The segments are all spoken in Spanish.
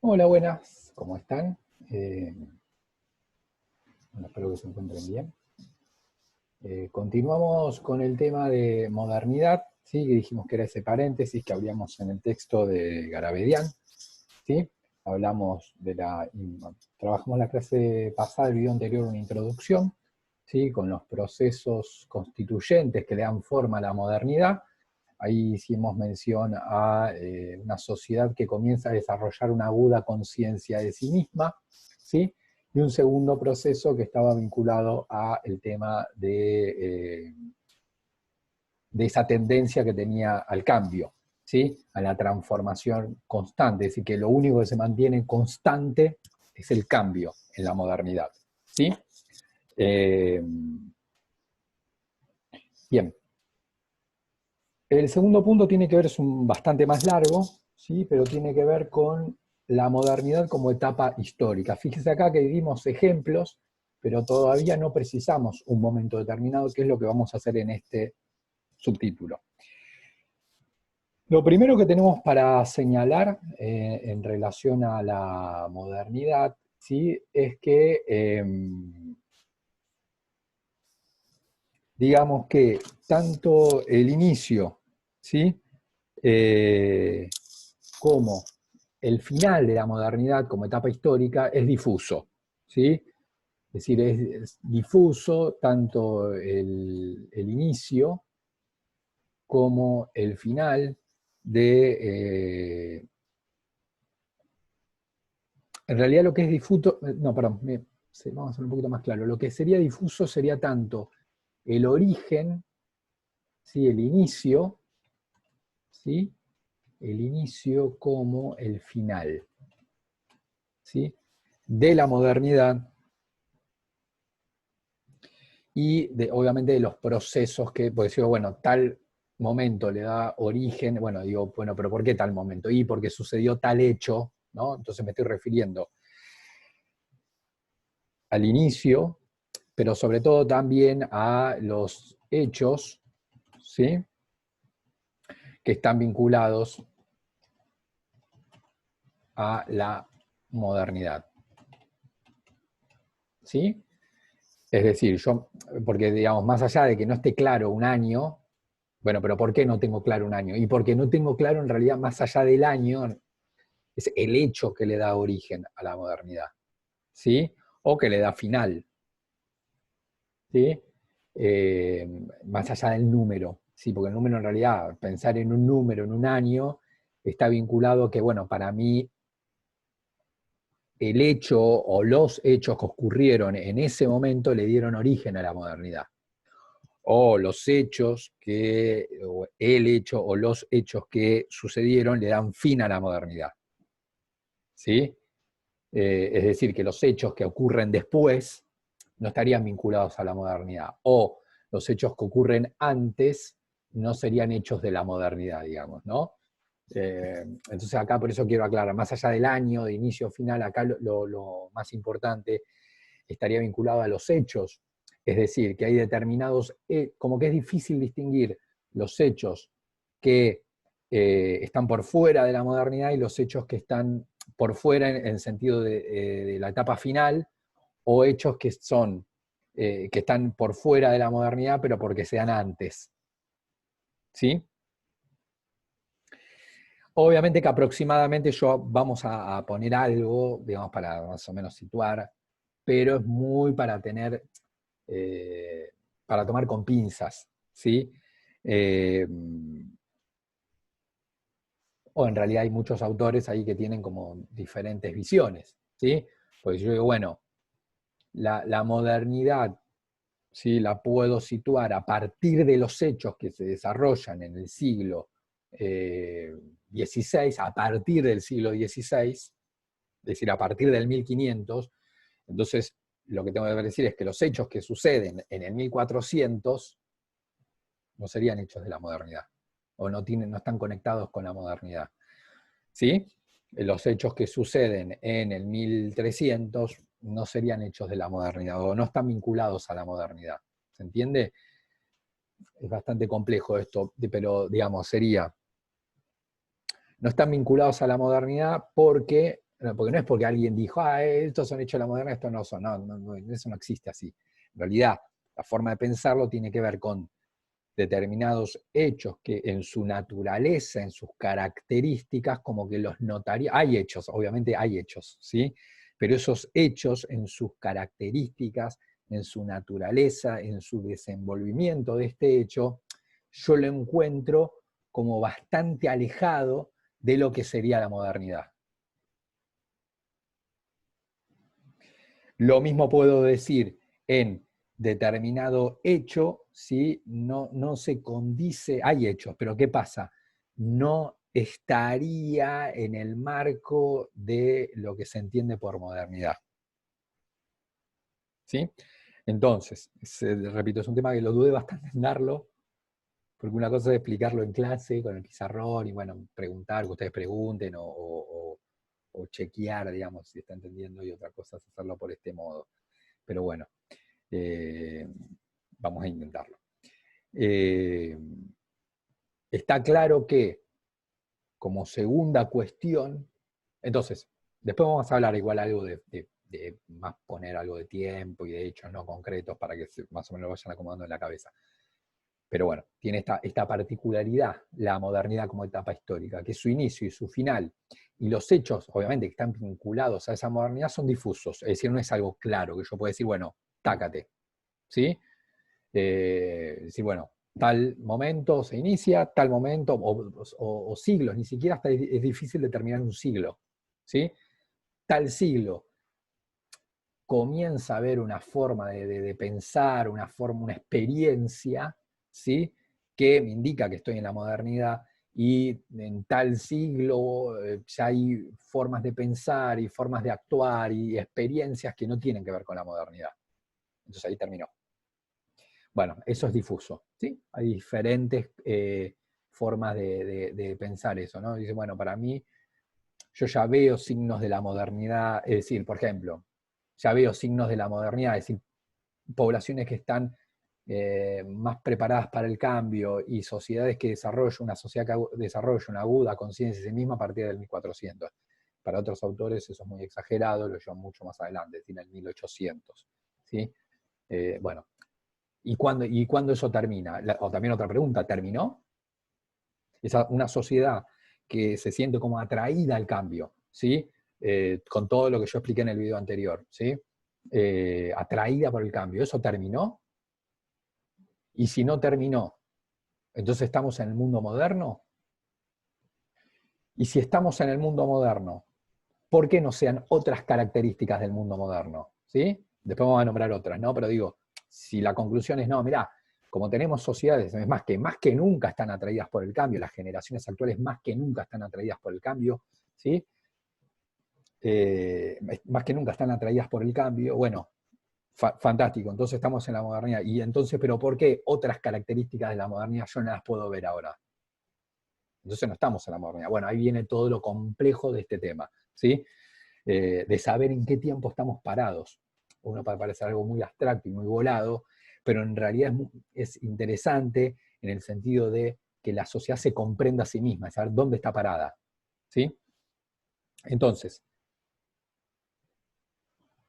Hola, buenas, ¿cómo están? Eh, bueno, espero que se encuentren bien. Continuamos con el tema de modernidad, ¿sí? Que dijimos que era ese paréntesis que habíamos en el texto de Garabedian, ¿sí? Hablamos de trabajamos la clase pasada, el video anterior, una introducción, ¿sí? Con los procesos constituyentes que le dan forma a la modernidad. Ahí hicimos mención a una sociedad que comienza a desarrollar una aguda conciencia de sí misma, ¿sí? Y un segundo proceso que estaba vinculado al tema de esa tendencia que tenía al cambio, ¿sí? A la transformación constante, es decir, que lo único que se mantiene constante es el cambio en la modernidad, ¿sí? Eh, Bien. El segundo punto tiene que ver, es bastante más largo, ¿sí? Pero tiene que ver con la modernidad como etapa histórica. Fíjese acá que dimos ejemplos, pero todavía no precisamos un momento determinado, que es lo que vamos a hacer en este subtítulo. Lo primero que tenemos para señalar en relación a la modernidad, ¿sí? Es que digamos que tanto el inicio, ¿sí? Eh, como el final de la modernidad como etapa histórica es difuso, ¿sí? Es decir, es difuso tanto el inicio como el final de... en realidad lo que es difuso... No, perdón, vamos a hacer un poquito más claro. Lo que sería difuso sería tanto el origen, ¿sí? El inicio, ¿sí? El inicio como el final, ¿sí? De la modernidad y obviamente de los procesos que, pues digo, bueno, tal momento le da origen, bueno, digo, bueno, pero ¿por qué tal momento? Y porque sucedió tal hecho, ¿no? Entonces me estoy refiriendo al inicio, pero sobre todo también a los hechos, ¿sí? Que están vinculados a la modernidad, ¿sí? Es decir, porque digamos, más allá de que no esté claro un año, bueno, pero ¿por qué no tengo claro un año? Y porque no tengo claro en realidad más allá del año, es el hecho que le da origen a la modernidad, ¿sí? O que le da final, ¿sí? Eh, Más allá del número, ¿sí? Porque el número en realidad, pensar en un número, en un año, está vinculado a que, bueno, para mí el hecho o los hechos que ocurrieron en ese momento le dieron origen a la modernidad. O los hechos o el hecho o los hechos que sucedieron le dan fin a la modernidad, ¿sí? Es decir, que los hechos que ocurren después no estarían vinculados a la modernidad, o los hechos que ocurren antes no serían hechos de la modernidad, digamos, ¿no? Entonces acá por eso quiero aclarar, más allá del año, de inicio, final, acá lo más importante estaría vinculado a los hechos, es decir, que hay determinados, como que es difícil distinguir los hechos que están por fuera de la modernidad y los hechos que están por fuera en sentido de la etapa final, o hechos que que están por fuera de la modernidad, pero porque se dan antes. ¿Sí? Obviamente que aproximadamente vamos a poner algo, digamos, para más o menos situar, pero es muy para tener, eh, para tomar con pinzas, ¿sí? Eh, o en realidad hay muchos autores ahí que tienen como diferentes visiones, ¿sí? Pues yo digo, bueno, la modernidad, ¿sí? La puedo situar a partir de los hechos que se desarrollan en el siglo XVI, a partir del siglo XVI, es decir, a partir del 1500, entonces lo que tengo que decir es que los hechos que suceden en el 1400 no serían hechos de la modernidad, o no están conectados con la modernidad, ¿sí? Los hechos que suceden en el 1300 no serían hechos de la modernidad, o no están vinculados a la modernidad, ¿se entiende? Es bastante complejo esto, pero digamos, no están vinculados a la modernidad porque porque no es porque alguien dijo, estos son hechos de la modernidad, estos no son, eso no existe así. En realidad, la forma de pensarlo tiene que ver con determinados hechos que en su naturaleza, en sus características, como que los notaría, hay hechos, obviamente hay hechos, ¿sí? Pero esos hechos en sus características, en su naturaleza, en su desenvolvimiento de este hecho, yo lo encuentro como bastante alejado de lo que sería la modernidad. Lo mismo puedo decir en determinado hecho, ¿sí? No se condice, hay hechos, pero ¿qué pasa? No estaría en el marco de lo que se entiende por modernidad. ¿Sí? Entonces, repito, es un tema que lo dudé bastante en darlo, porque una cosa es explicarlo en clase, con el pizarrón, y bueno, preguntar, que ustedes pregunten, o chequear, digamos, si está entendiendo, y otra cosa es hacerlo por este modo. Pero bueno, vamos a intentarlo. Está claro que, como segunda cuestión, entonces, después vamos a hablar igual algo de más poner algo de tiempo y de hechos no concretos para que más o menos lo vayan acomodando en la cabeza. Pero bueno, tiene esta particularidad, la modernidad como etapa histórica, que su inicio y su final, y los hechos, obviamente, que están vinculados a esa modernidad son difusos, es decir, no es algo claro, que yo puedo decir, bueno, tácate, ¿sí? Decir, bueno, tal momento se inicia, tal momento, o siglos, ni siquiera hasta es difícil determinar un siglo, ¿sí? Tal siglo comienza a haber una forma de pensar, una forma, una experiencia, ¿sí? Que me indica que estoy en la modernidad, y en tal siglo ya hay formas de pensar y formas de actuar y experiencias que no tienen que ver con la modernidad. Entonces ahí terminó. Bueno, eso es difuso, ¿sí? Hay diferentes formas de pensar eso, ¿no? Dice, bueno, para mí, yo ya veo signos de la modernidad, es decir, por ejemplo, ya veo signos de la modernidad, es decir, poblaciones que están más preparadas para el cambio y sociedades que desarrollan, una sociedad que desarrolla una aguda conciencia de sí misma a partir del 1400. Para otros autores eso es muy exagerado, lo llevan mucho más adelante, es decir, en el 1800. ¿Sí? Bueno, ¿y cuándo eso termina? O también otra pregunta, ¿terminó? Es una sociedad que se siente como atraída al cambio, ¿sí? Con todo lo que yo expliqué en el video anterior, ¿sí? Atraída por el cambio. ¿Eso terminó? Y si no terminó, entonces estamos en el mundo moderno. Y si estamos en el mundo moderno, ¿por qué no sean otras características del mundo moderno? ¿Sí? Después vamos a nombrar otras, ¿no? Pero digo, si la conclusión es no, mirá, como tenemos sociedades, es más que nunca están atraídas por el cambio, las generaciones actuales más que nunca están atraídas por el cambio, ¿sí? Más que nunca están atraídas por el cambio, bueno, fantástico, entonces estamos en la modernidad. Y entonces, ¿pero por qué otras características de la modernidad yo no las puedo ver ahora? Entonces no estamos en la modernidad. Bueno, ahí viene todo lo complejo de este tema, ¿sí? De saber en qué tiempo estamos parados. Uno puede parecer algo muy abstracto y muy volado, pero en realidad es interesante en el sentido de que la sociedad se comprenda a sí misma, saber dónde está parada, ¿sí? Entonces,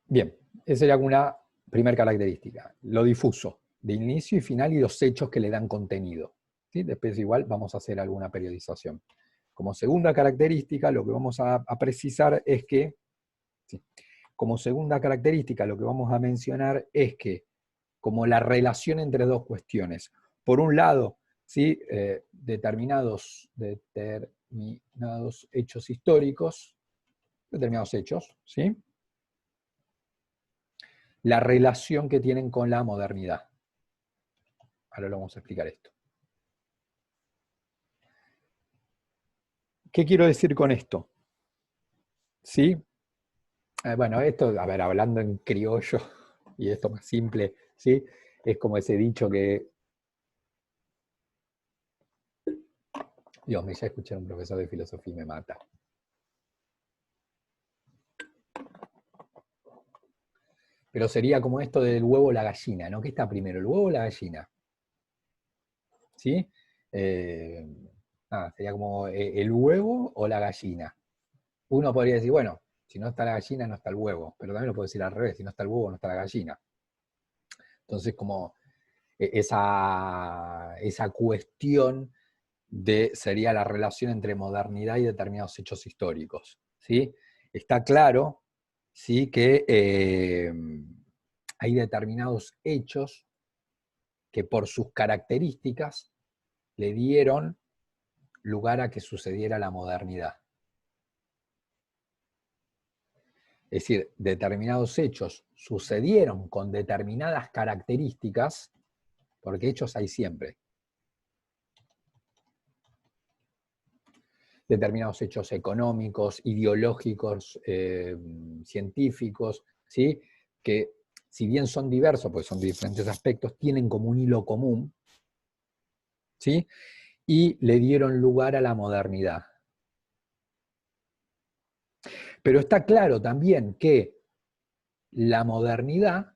bien, esa sería una primera característica, lo difuso, de inicio y final y los hechos que le dan contenido. ¿Sí? Después igual vamos a hacer alguna periodización. Como segunda característica, lo que vamos a precisar es que, ¿sí? Como segunda característica, lo que vamos a mencionar es que, como la relación entre dos cuestiones, por un lado, ¿sí? determinados hechos históricos, determinados hechos, ¿sí? La relación que tienen con la modernidad. Ahora lo vamos a explicar esto. ¿Qué quiero decir con esto? ¿Sí? Bueno, esto, a ver, hablando en criollo, y esto más simple, ¿sí? Es como ese dicho que... Dios, me ya escuché a un profesor de filosofía y me mata. Pero sería como esto del huevo o la gallina, ¿no? ¿Qué está primero, el huevo o la gallina? ¿Sí? Sería como el huevo o la gallina. Uno podría decir, bueno, Si no está la gallina, no está el huevo. Pero también lo puedo decir al revés, si no está el huevo, no está la gallina. Entonces, como esa cuestión sería la relación entre modernidad y determinados hechos históricos, ¿sí? Está claro, ¿sí?, que hay determinados hechos que por sus características le dieron lugar a que sucediera la modernidad. Es decir, determinados hechos sucedieron con determinadas características, porque hechos hay siempre. Determinados hechos económicos, ideológicos, científicos, ¿sí?, que si bien son diversos, porque son de diferentes aspectos, tienen como un hilo común, ¿sí?, y le dieron lugar a la modernidad. Pero está claro también que la modernidad,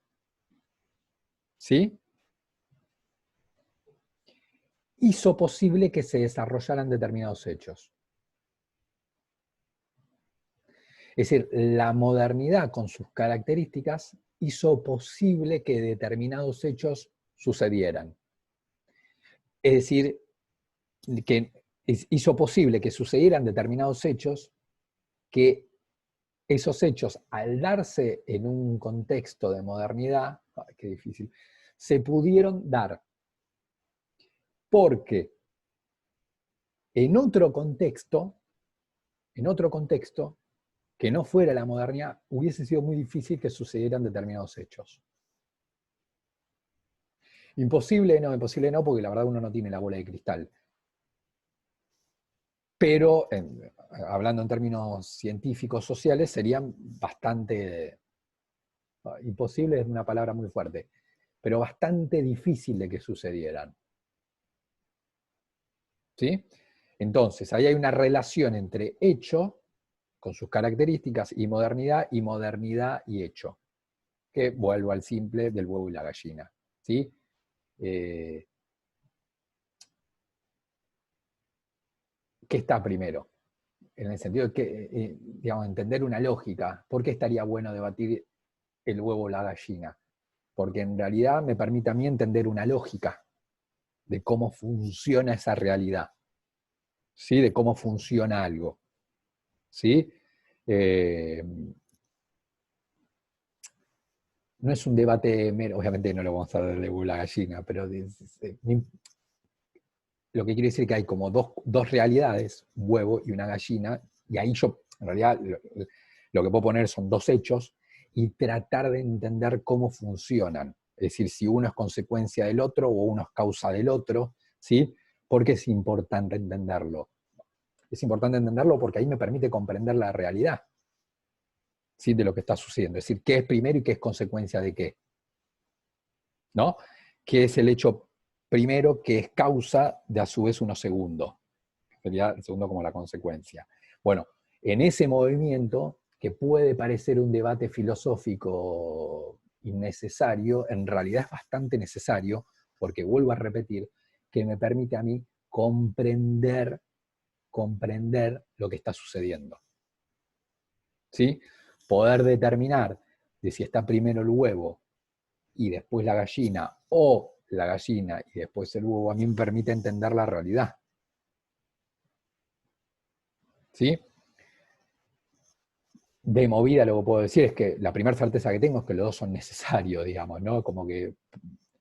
¿sí?, hizo posible que se desarrollaran determinados hechos. Es decir, la modernidad con sus características hizo posible que determinados hechos sucedieran. Es decir, que hizo posible que sucedieran determinados hechos, que esos hechos, al darse en un contexto de modernidad, ay, qué difícil, se pudieron dar porque en otro contexto, que no fuera la modernidad, hubiese sido muy difícil que sucedieran determinados hechos. Imposible no, porque la verdad uno no tiene la bola de cristal. Pero, hablando en términos científicos, sociales, serían bastante, imposible es una palabra muy fuerte, pero bastante difícil de que sucedieran. ¿Sí? Entonces, ahí hay una relación entre hecho, con sus características, y modernidad y hecho, que vuelvo al simple del huevo y la gallina. ¿Sí? ¿Qué está primero? En el sentido de que, digamos, entender una lógica. ¿Por qué estaría bueno debatir el huevo o la gallina? Porque en realidad me permite a mí entender una lógica de cómo funciona esa realidad, ¿sí?, de cómo funciona algo, ¿sí? No es un debate mero, obviamente no lo vamos a dar de huevo o la gallina, pero lo que quiere decir que hay como dos realidades, un huevo y una gallina, y ahí yo, en realidad, lo que puedo poner son dos hechos, y tratar de entender cómo funcionan. Es decir, si uno es consecuencia del otro o uno es causa del otro, ¿sí? ¿Por qué es importante entenderlo? Es importante entenderlo porque ahí me permite comprender la realidad, ¿sí?, de lo que está sucediendo. Es decir, qué es primero y qué es consecuencia de qué, ¿no? ¿Qué es el hecho primero que es causa de a su vez uno segundo? Sería el segundo como la consecuencia. Bueno, en ese movimiento, que puede parecer un debate filosófico innecesario, en realidad es bastante necesario, porque vuelvo a repetir, que me permite a mí comprender lo que está sucediendo. ¿Sí? Poder determinar de si está primero el huevo y después la gallina, o la gallina y después el huevo, a mí me permite entender la realidad. ¿Sí? De movida lo que puedo decir es que la primera certeza que tengo es que los dos son necesarios, digamos, ¿no? Como que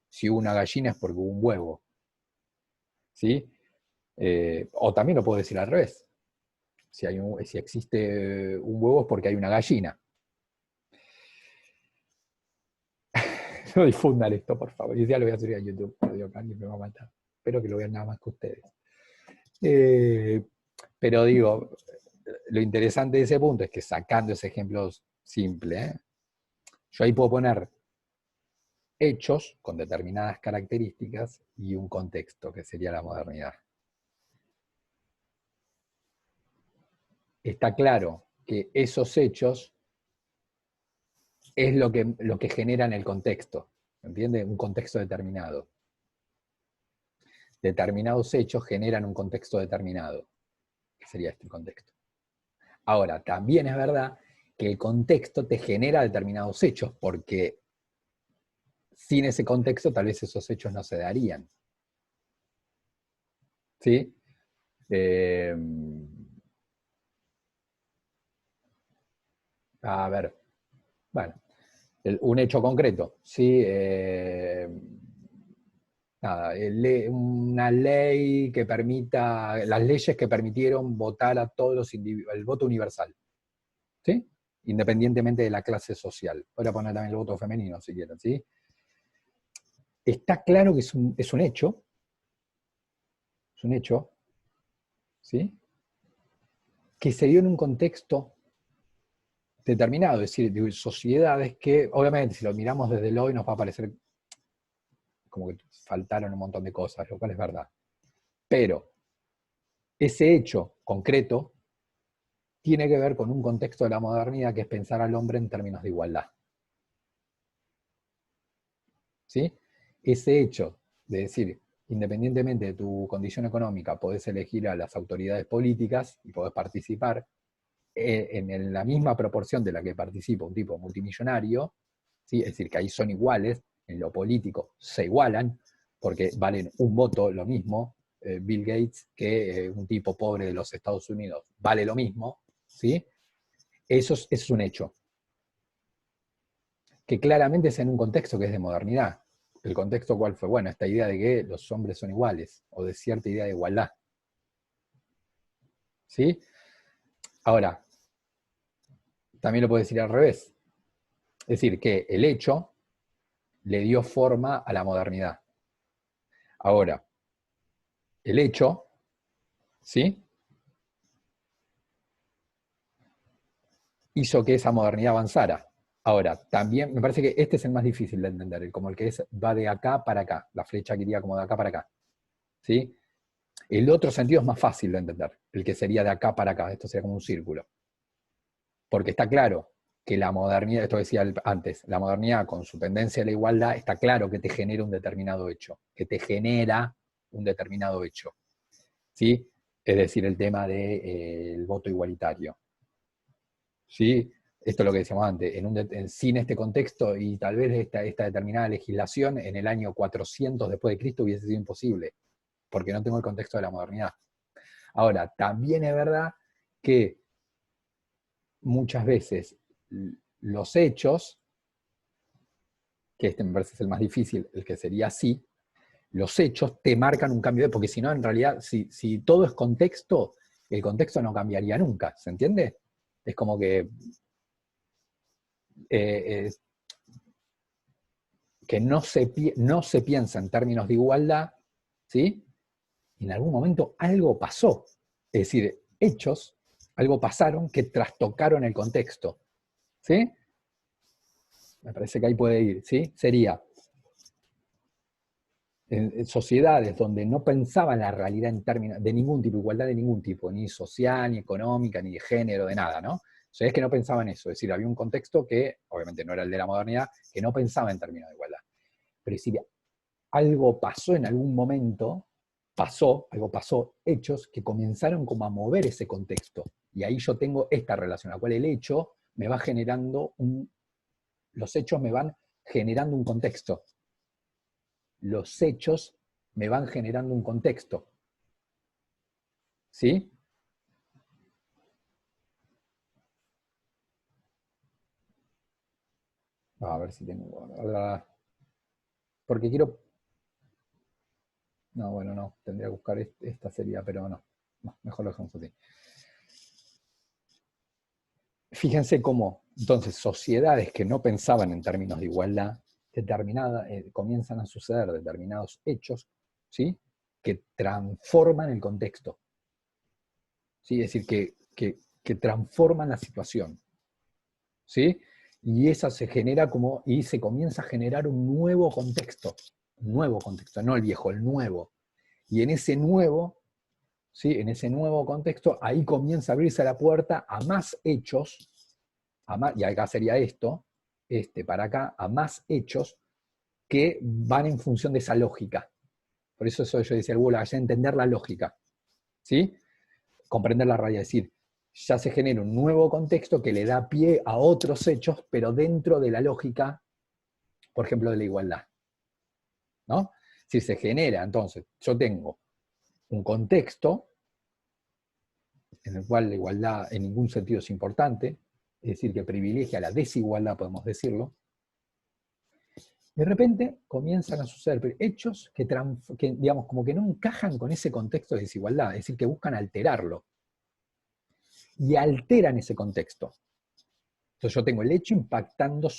si hubo una gallina es porque hubo un huevo, ¿sí? O también lo puedo decir al revés. Si existe un huevo es porque hay una gallina. No difundan esto, por favor. Y ya lo voy a subir a YouTube, pero alguien me va a matar. Espero que lo vean nada más que ustedes. Pero digo, lo interesante de ese punto es que sacando ese ejemplo simple, yo ahí puedo poner hechos con determinadas características y un contexto, que sería la modernidad. Está claro que esos hechos es lo que generan el contexto, ¿entiende? Un contexto determinado. Determinados hechos generan un contexto determinado, que sería este contexto. Ahora, también es verdad que el contexto te genera determinados hechos, porque sin ese contexto tal vez esos hechos no se darían. ¿Sí? A ver, bueno, un hecho concreto, ¿sí? Nada, una ley que permita, las leyes que permitieron votar a todos los individuos, el voto universal, ¿sí? Independientemente de la clase social. Voy a poner también el voto femenino, si quieren, ¿sí? Está claro que es un hecho, ¿sí? Que se dio en un contexto determinado, es decir, de sociedades que, obviamente, si lo miramos desde el hoy, nos va a parecer como que faltaron un montón de cosas, lo cual es verdad. Pero ese hecho concreto tiene que ver con un contexto de la modernidad que es pensar al hombre en términos de igualdad. ¿Sí? Ese hecho de decir, independientemente de tu condición económica, podés elegir a las autoridades políticas y podés participar en la misma proporción de la que participa un tipo multimillonario, ¿sí? Es decir, que ahí son iguales, en lo político se igualan, porque valen un voto lo mismo, Bill Gates, que un tipo pobre de los Estados Unidos, vale lo mismo, ¿sí? Eso es un hecho, que claramente es en un contexto que es de modernidad. ¿El contexto cuál fue? Bueno, esta idea de que los hombres son iguales, o de cierta idea de igualdad. ¿Sí? Ahora, también lo puedo decir al revés. Es decir, que el hecho le dio forma a la modernidad. Ahora, el hecho, ¿sí? Hizo que esa modernidad avanzara. Ahora, también me parece que este es el más difícil de entender, como el que va de acá para acá, la flecha que iría como de acá para acá. ¿Sí? El otro sentido es más fácil de entender, el que sería de acá para acá, esto sería como un círculo. Porque está claro que la modernidad, esto decía antes, la modernidad con su tendencia a la igualdad, está claro que te genera un determinado hecho, que te genera un determinado hecho. ¿Sí? Es decir, el tema del voto igualitario. ¿Sí? Esto es lo que decíamos antes, sin este contexto y tal vez esta determinada legislación en el año 400 después de Cristo hubiese sido imposible, porque no tengo el contexto de la modernidad. Ahora, también es verdad que muchas veces los hechos, que este me parece es el más difícil, el que sería así, los hechos te marcan un cambio, porque si no, en realidad, si todo es contexto, el contexto no cambiaría nunca, ¿se entiende? Es como eh, que no se piensa en términos de igualdad, ¿sí? Y en algún momento algo pasó. Es decir, hechos, algo pasaron que trastocaron el contexto, ¿sí? Me parece que ahí puede ir, ¿sí? Sería en sociedades donde no pensaban la realidad en términos de ningún tipo, igualdad de ningún tipo, ni social, ni económica, ni de género, de nada, ¿no? Sociedades que no pensaban eso, es decir, había un contexto que, obviamente no era el de la modernidad, que no pensaba en términos de igualdad. Pero es decir, algo pasó en algún momento, algo pasó, hechos que comenzaron como a mover ese contexto. Y ahí yo tengo esta relación, la cual el hecho me va generando los hechos me van generando un contexto. Los hechos me van generando un contexto. ¿Sí? A ver si tengo... Porque quiero... No, bueno, no. Tendría que buscar esta sería, pero no. No, mejor lo dejamos así. Fíjense cómo, entonces, sociedades que no pensaban en términos de igualdad, comienzan a suceder determinados hechos, ¿sí? Que transforman el contexto. ¿Sí? Es decir, que transforman la situación. ¿Sí? Y esa se genera y se comienza a generar un nuevo contexto, no el viejo, el nuevo. Y en ese nuevo, ¿sí? En ese nuevo contexto, ahí comienza a abrirse la puerta a más hechos, y acá sería esto, para acá, a más hechos que van en función de esa lógica. Por eso yo decía, hay que entender la lógica, ¿sí? Comprender la realidad, es decir, ya se genera un nuevo contexto que le da pie a otros hechos, pero dentro de la lógica, por ejemplo, de la igualdad, ¿no? Si se genera, entonces, yo tengo un contexto en el cual la igualdad en ningún sentido es importante, es decir, que privilegia la desigualdad, podemos decirlo. De repente comienzan a suceder hechos que, digamos, como que no encajan con ese contexto de desigualdad, es decir, que buscan alterarlo. Y alteran ese contexto. Entonces yo tengo el hecho impactando,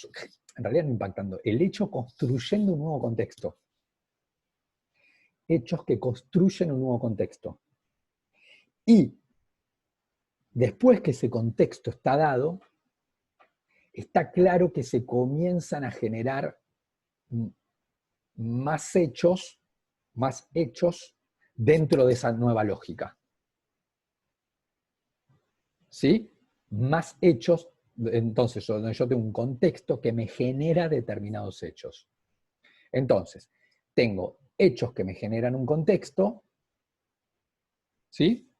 en realidad no impactando, el hecho construyendo un nuevo contexto. Hechos que construyen un nuevo contexto. Y después que ese contexto está dado, está claro que se comienzan a generar más hechos dentro de esa nueva lógica. ¿Sí? Más hechos, entonces yo tengo un contexto que me genera determinados hechos. Entonces, tengo hechos que me generan un contexto, ¿sí?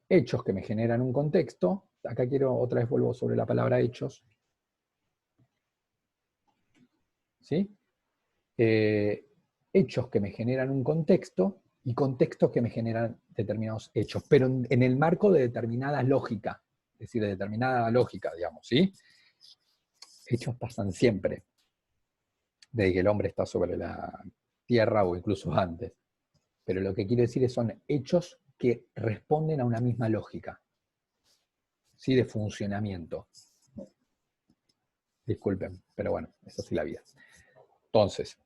Hechos que me generan un contexto, acá otra vez vuelvo sobre la palabra hechos, ¿sí? Hechos que me generan un contexto y contextos que me generan determinados hechos, pero en el marco de determinada lógica, es decir, de determinada lógica, digamos, ¿sí? Hechos pasan siempre, desde que el hombre está sobre la tierra o incluso antes. Pero lo que quiero decir es son hechos que responden a una misma lógica, ¿sí? De funcionamiento. Disculpen, pero bueno, es así la vida. Entonces,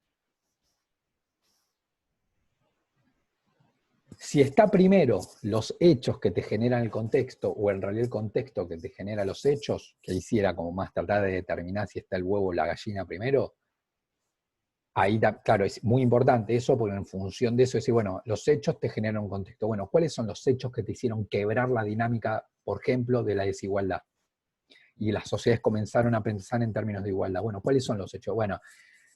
si está primero los hechos que te generan el contexto, o en realidad el contexto que te genera los hechos, que hiciera como más tratar de determinar si está el huevo o la gallina primero, ahí, claro, es muy importante eso, porque en función de eso decir, bueno, los hechos te generan un contexto. Bueno, ¿cuáles son los hechos que te hicieron quebrar la dinámica, por ejemplo, de la desigualdad? Y las sociedades comenzaron a pensar en términos de igualdad. Bueno, ¿cuáles son los hechos? Bueno,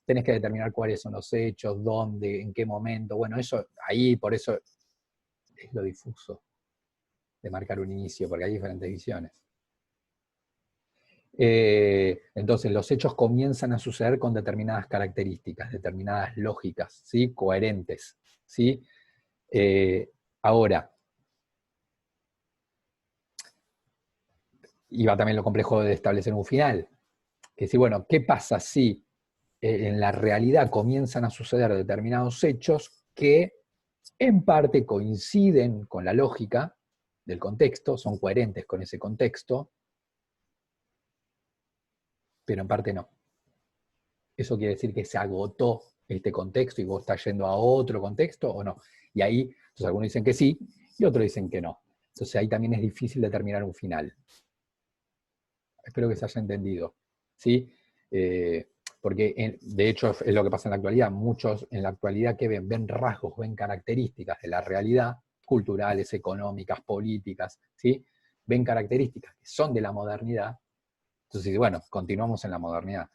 tenés que determinar cuáles son los hechos, dónde, en qué momento. Bueno, eso, ahí por eso es lo difuso de marcar un inicio, porque hay diferentes visiones. Entonces, los hechos comienzan a suceder con determinadas características, determinadas lógicas, ¿sí? Coherentes, ¿sí? Ahora, y va también lo complejo de establecer un final, que si, bueno, ¿qué pasa si en la realidad comienzan a suceder determinados hechos que en parte coinciden con la lógica del contexto, son coherentes con ese contexto, pero en parte no? ¿Eso quiere decir que se agotó este contexto y vos estás yendo a otro contexto o no? Y ahí, entonces algunos dicen que sí y otros dicen que no. Entonces ahí también es difícil determinar un final. Espero que se haya entendido, ¿sí? Porque de hecho es lo que pasa en la actualidad. Muchos en la actualidad que ven rasgos, ven características de la realidad, culturales, económicas, políticas, ¿sí? Ven características que son de la modernidad. Entonces, bueno, continuamos en la modernidad.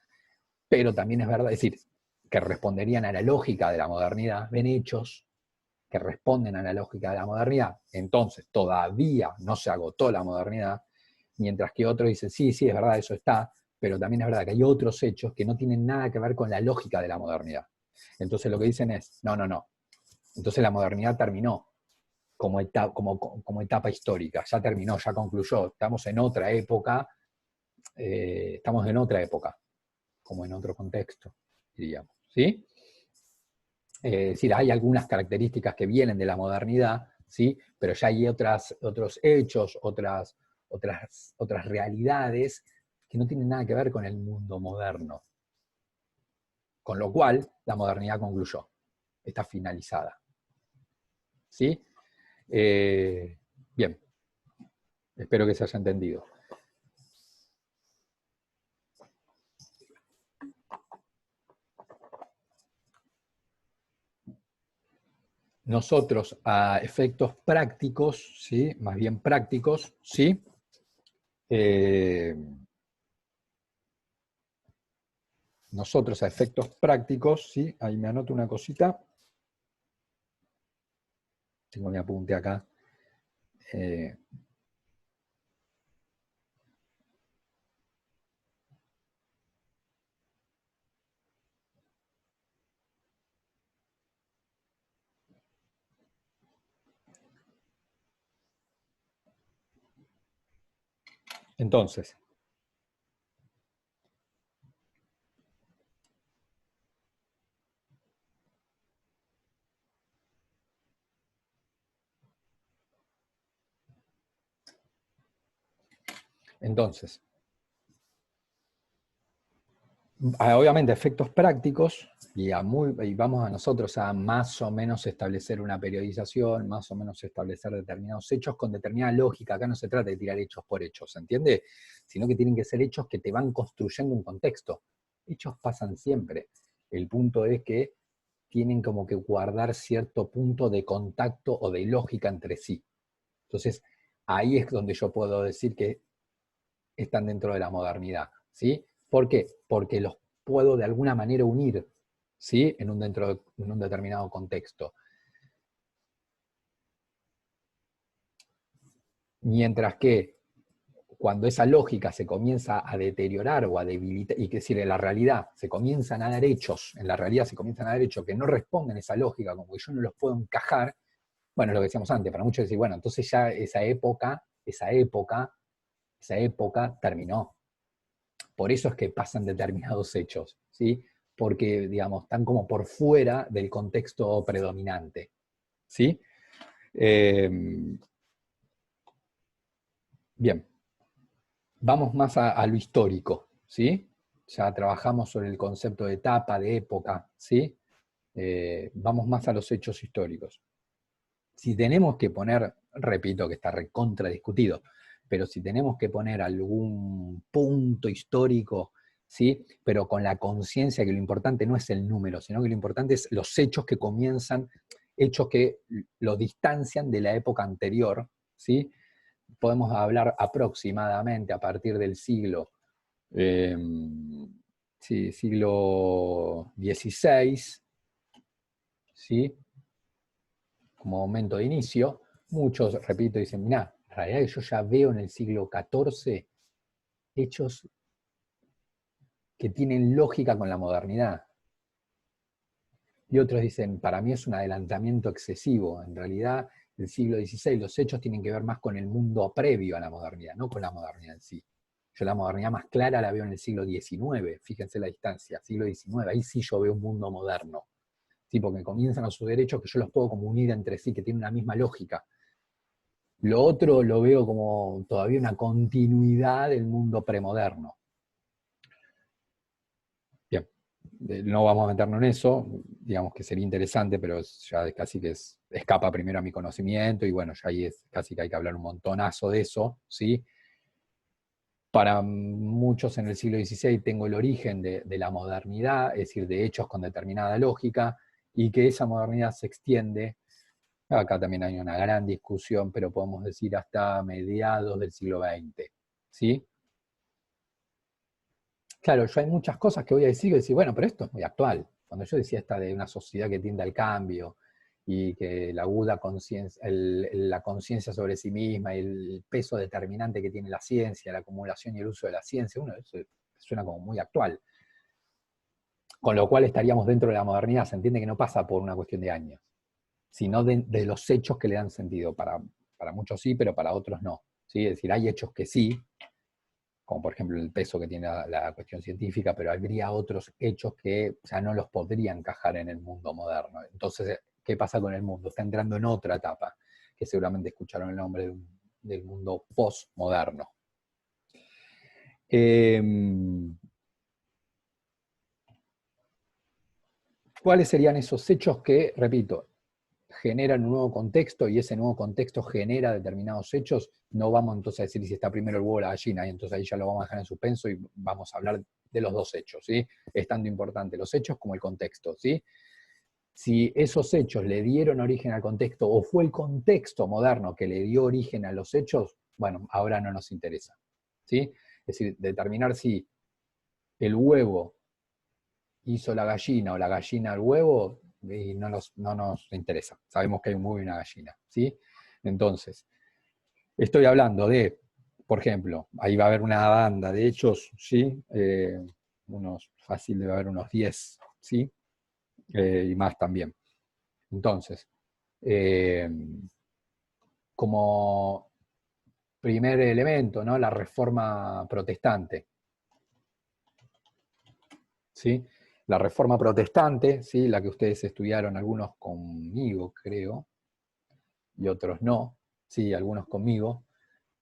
Pero también es verdad, es decir, que responderían a la lógica de la modernidad, ven hechos que responden a la lógica de la modernidad. Entonces, todavía no se agotó la modernidad, mientras que otros dicen, sí, sí, es verdad, eso está, pero también es verdad que hay otros hechos que no tienen nada que ver con la lógica de la modernidad. Entonces lo que dicen es, no, no, no. Entonces la modernidad terminó como etapa histórica, ya terminó, ya concluyó, estamos en otra época, como en otro contexto, diríamos, ¿sí? Es decir, hay algunas características que vienen de la modernidad, ¿sí? Pero ya hay otros hechos, otras realidades que no tienen nada que ver con el mundo moderno. Con lo cual, la modernidad concluyó, está finalizada. ¿Sí? Bien, espero que se haya entendido. Nosotros, a efectos prácticos, ¿sí? Más bien prácticos, ¿sí? Nosotros a efectos prácticos, ¿sí? Ahí me anoto una cosita. tengo mi apunte acá. Entonces, obviamente efectos prácticos, y vamos a nosotros a más o menos establecer una periodización, más o menos establecer determinados hechos con determinada lógica. Acá no se trata de tirar hechos por hechos, ¿se entiende? Sino que tienen que ser hechos que te van construyendo un contexto. Hechos pasan siempre. El punto es que tienen como que guardar cierto punto de contacto o de lógica entre sí. Entonces, ahí es donde yo puedo decir que están dentro de la modernidad, ¿sí? ¿Por qué? Porque los puedo de alguna manera unir, ¿sí? En un determinado contexto. Mientras que cuando esa lógica se comienza a deteriorar o a debilitar, y que decir, en la realidad se comienzan a dar hechos, en la realidad se comienzan a dar hechos que no responden a esa lógica, como que yo no los puedo encajar, bueno, lo que decíamos antes, para muchos decir, bueno, entonces ya esa época terminó. Por eso es que pasan determinados hechos, ¿sí? Porque, digamos, están como por fuera del contexto predominante, ¿sí? Bien, vamos más a lo histórico, ¿sí? Ya trabajamos sobre el concepto de etapa, de época, ¿sí? Vamos más a los hechos históricos. Si tenemos que poner, repito que está recontra discutido, pero si tenemos que poner algún punto histórico, ¿sí? Pero con la conciencia que lo importante no es el número, sino que lo importante es los hechos que comienzan, hechos que lo distancian de la época anterior, ¿sí? Podemos hablar aproximadamente a partir del eh, siglo XVI, ¿sí? Como momento de inicio. Muchos, repito, dicen, mirá, en realidad yo ya veo en el siglo XIV hechos que tienen lógica con la modernidad. Y otros dicen, para mí es un adelantamiento excesivo. En realidad, el siglo XVI, los hechos tienen que ver más con el mundo previo a la modernidad, no con la modernidad en sí. Yo la modernidad más clara la veo en el siglo XIX, fíjense la distancia, siglo XIX, ahí sí yo veo un mundo moderno. Sí, porque comienzan a suceder hechos que yo los puedo como unir entre sí, que tienen una misma lógica. Lo otro lo veo como todavía una continuidad del mundo premoderno. Bien, no vamos a meternos en eso, digamos que sería interesante, pero ya casi que escapa primero a mi conocimiento, y bueno, ya ahí es casi que hay que hablar un montonazo de eso, ¿sí? Para muchos en el siglo XVI tengo el origen de la modernidad, es decir, de hechos con determinada lógica, y que esa modernidad se extiende. Acá también hay una gran discusión, pero podemos decir hasta mediados del siglo XX, ¿sí? Claro, yo hay muchas cosas que voy a decir bueno, pero esto es muy actual. Cuando yo decía esta de una sociedad que tiende al cambio y que la aguda conciencia, la conciencia sobre sí misma y el peso determinante que tiene la ciencia, la acumulación y el uso de la ciencia, eso suena como muy actual. Con lo cual estaríamos dentro de la modernidad. Se entiende que no pasa por una cuestión de años, sino de los hechos que le dan sentido. Para muchos sí, pero para otros no. ¿Sí? Es decir, hay hechos que sí, como por ejemplo el peso que tiene la cuestión científica, pero habría otros hechos que ya no los podría encajar en el mundo moderno. Entonces, ¿qué pasa con el mundo? Está entrando en otra etapa, que seguramente escucharon el nombre del mundo postmoderno. ¿Cuáles serían esos hechos que, repito, generan un nuevo contexto y ese nuevo contexto genera determinados hechos? No vamos entonces a decir si está primero el huevo o la gallina, y entonces ahí ya lo vamos a dejar en suspenso y vamos a hablar de los dos hechos, ¿sí? Es tanto importante los hechos como el contexto, ¿sí? Si esos hechos le dieron origen al contexto o fue el contexto moderno que le dio origen a los hechos, bueno, ahora no nos interesa, ¿sí? Es decir, determinar si el huevo hizo la gallina o la gallina al huevo, y no nos interesa. Sabemos que hay un huevo y una gallina, ¿sí? Entonces, estoy hablando de, por ejemplo, ahí va a haber una banda de hechos, ¿sí? Fácil debe haber unos 10, ¿sí? Y más también. Entonces, eh, como primer elemento, ¿no? La reforma protestante, ¿sí? La reforma protestante, ¿sí? La que ustedes estudiaron, algunos conmigo, creo, y otros no, sí, algunos conmigo,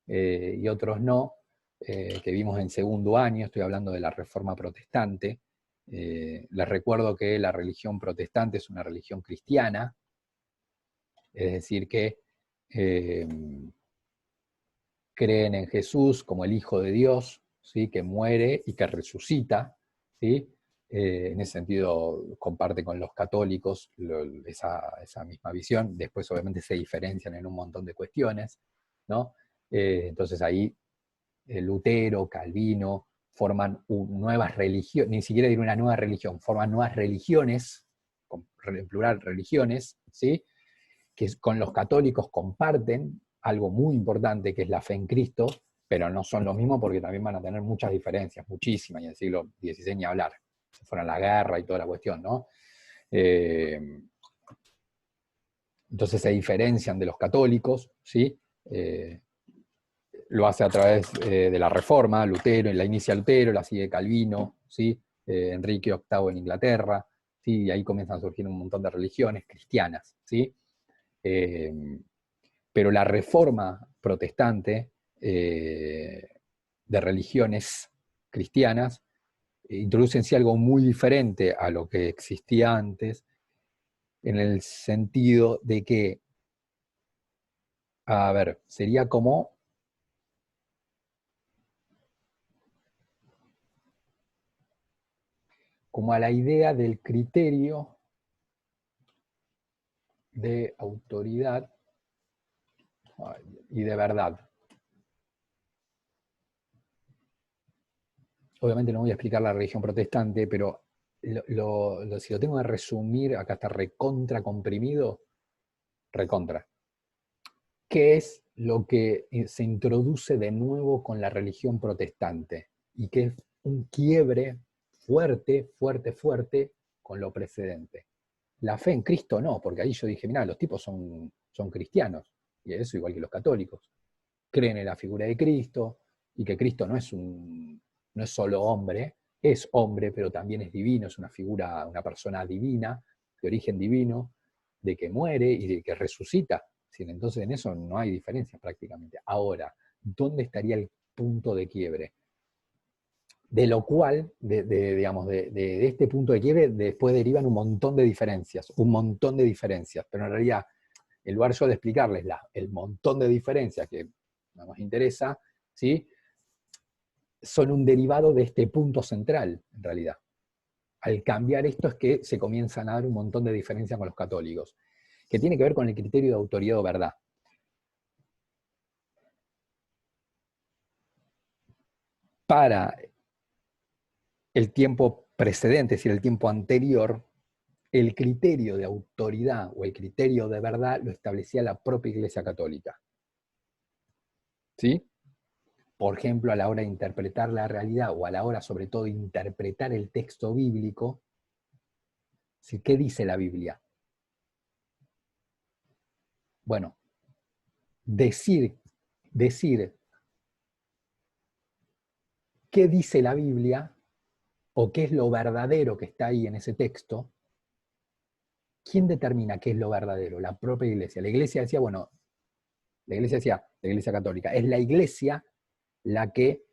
y otros no, que vimos en segundo año, estoy hablando de la reforma protestante. Les recuerdo que la religión protestante es una religión cristiana, es decir, que eh, creen en Jesús como el Hijo de Dios, ¿sí? Que muere y que resucita, ¿sí? En ese sentido comparte con los católicos esa misma visión. Después obviamente se diferencian en un montón de cuestiones, ¿no? Entonces ahí Lutero, Calvino forman nuevas religiones, ni siquiera diré una nueva religión, forman nuevas religiones, en plural religiones, ¿sí? Que con los católicos comparten algo muy importante que es la fe en Cristo, pero no son lo mismo porque también van a tener muchas diferencias, muchísimas, y en el siglo XVI ni hablar, se fueron a la guerra y toda la cuestión, ¿no? Entonces se diferencian de los católicos, ¿sí? Lo hace a través de la Reforma, Lutero, la inicia Lutero, la sigue Calvino, ¿sí? Enrique VIII en Inglaterra, ¿sí? Y ahí comienzan a surgir un montón de religiones cristianas, ¿sí? Pero la reforma protestante de religiones cristianas introduce en sí algo muy diferente a lo que existía antes, en el sentido de que, a ver, sería como a la idea del criterio de autoridad y de verdad. Obviamente no voy a explicar la religión protestante, pero si lo tengo que resumir, acá está recontra comprimido, recontra. ¿Qué es lo que se introduce de nuevo con la religión protestante? Y que es un quiebre fuerte, fuerte, fuerte con lo precedente. La fe en Cristo no, porque ahí yo dije, mira, los tipos son cristianos, y eso igual que los católicos. Creen en la figura de Cristo, y que Cristo no es solo hombre, es hombre, pero también es divino, es una figura, una persona divina, de origen divino, de que muere y de que resucita. Entonces en eso no hay diferencia prácticamente. Ahora, ¿dónde estaría el punto de quiebre? De lo cual, digamos, de este punto de quiebre, después derivan un montón de diferencias, pero en realidad, en lugar yo de explicarles el montón de diferencias que no nos interesa, ¿sí? Son un derivado de este punto central, en realidad. Al cambiar esto es que se comienzan a dar un montón de diferencias con los católicos, que tiene que ver con el criterio de autoridad o verdad. Para el tiempo precedente, es decir, el tiempo anterior, el criterio de autoridad o el criterio de verdad lo establecía la propia Iglesia Católica. ¿Sí? Por ejemplo, a la hora de interpretar la realidad o a la hora, sobre todo, de interpretar el texto bíblico, ¿sí? ¿Qué dice la Biblia? Bueno, decir qué dice la Biblia o qué es lo verdadero que está ahí en ese texto. ¿Quién determina qué es lo verdadero? La propia Iglesia. La Iglesia decía, bueno, la Iglesia Católica, es la Iglesia la que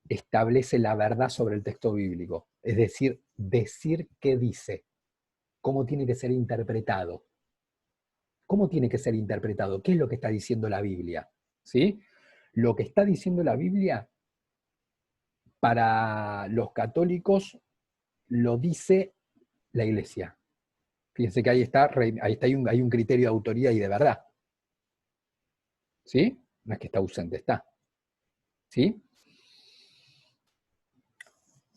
establece la verdad sobre el texto bíblico. Es decir qué dice, cómo tiene que ser interpretado. ¿Cómo tiene que ser interpretado? ¿Qué es lo que está diciendo la Biblia? ¿Sí? Lo que está diciendo la Biblia, para los católicos, lo dice la Iglesia. Fíjense que hay un criterio de autoridad y de verdad. ¿Sí? No es que está ausente, está. ¿Sí?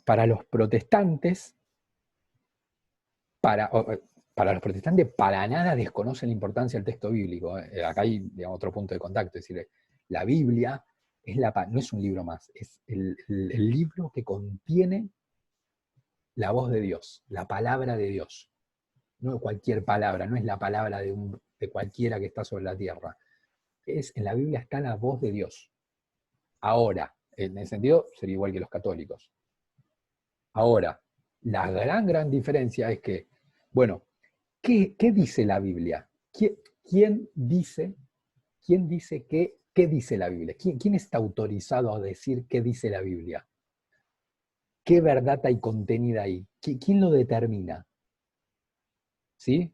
Para los protestantes, para los protestantes para nada desconocen la importancia del texto bíblico. Acá hay, digamos, otro punto de contacto, es decir, la Biblia no es un libro más, es el libro que contiene la voz de Dios, la palabra de Dios. No cualquier palabra, no es la palabra de cualquiera que está sobre la tierra. En la Biblia está la voz de Dios. Ahora, en ese sentido, sería igual que los católicos. Ahora, la gran diferencia es que, bueno, ¿qué dice la Biblia? ¿Quién dice qué dice la Biblia? ¿Quién está autorizado a decir qué dice la Biblia? ¿Qué verdad hay contenida ahí? ¿Quién lo determina? ¿Sí?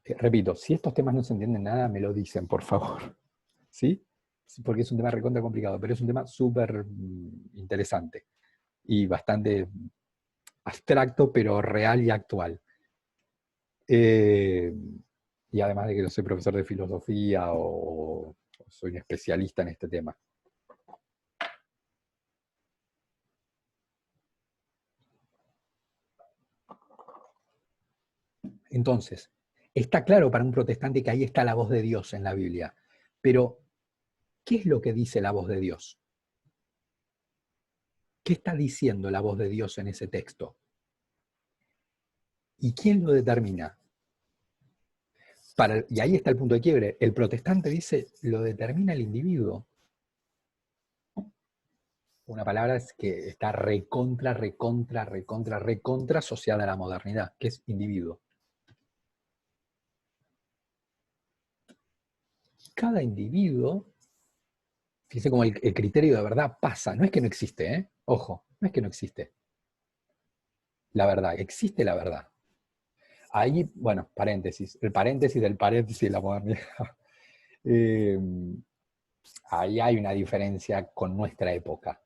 Repito, si estos temas no se entienden nada, me lo dicen, por favor. ¿Sí? Porque es un tema recontra complicado, pero es un tema súper interesante y bastante abstracto, pero real y actual. Y además de que yo soy profesor de filosofía o soy un especialista en este tema. Entonces, está claro para un protestante que ahí está la voz de Dios en la Biblia, pero ¿qué es lo que dice la voz de Dios? ¿Qué está diciendo la voz de Dios en ese texto? ¿Y quién lo determina? Y ahí está el punto de quiebre. El protestante dice, lo determina el individuo. Una palabra es que está recontra asociada a la modernidad, que es individuo. Cada individuo, fíjense cómo el criterio de verdad pasa, no es que no existe, ¿eh? Ojo, no es que no existe la verdad, existe la verdad. Ahí, bueno, paréntesis, el paréntesis del paréntesis de la modernidad. Ahí hay una diferencia con nuestra época.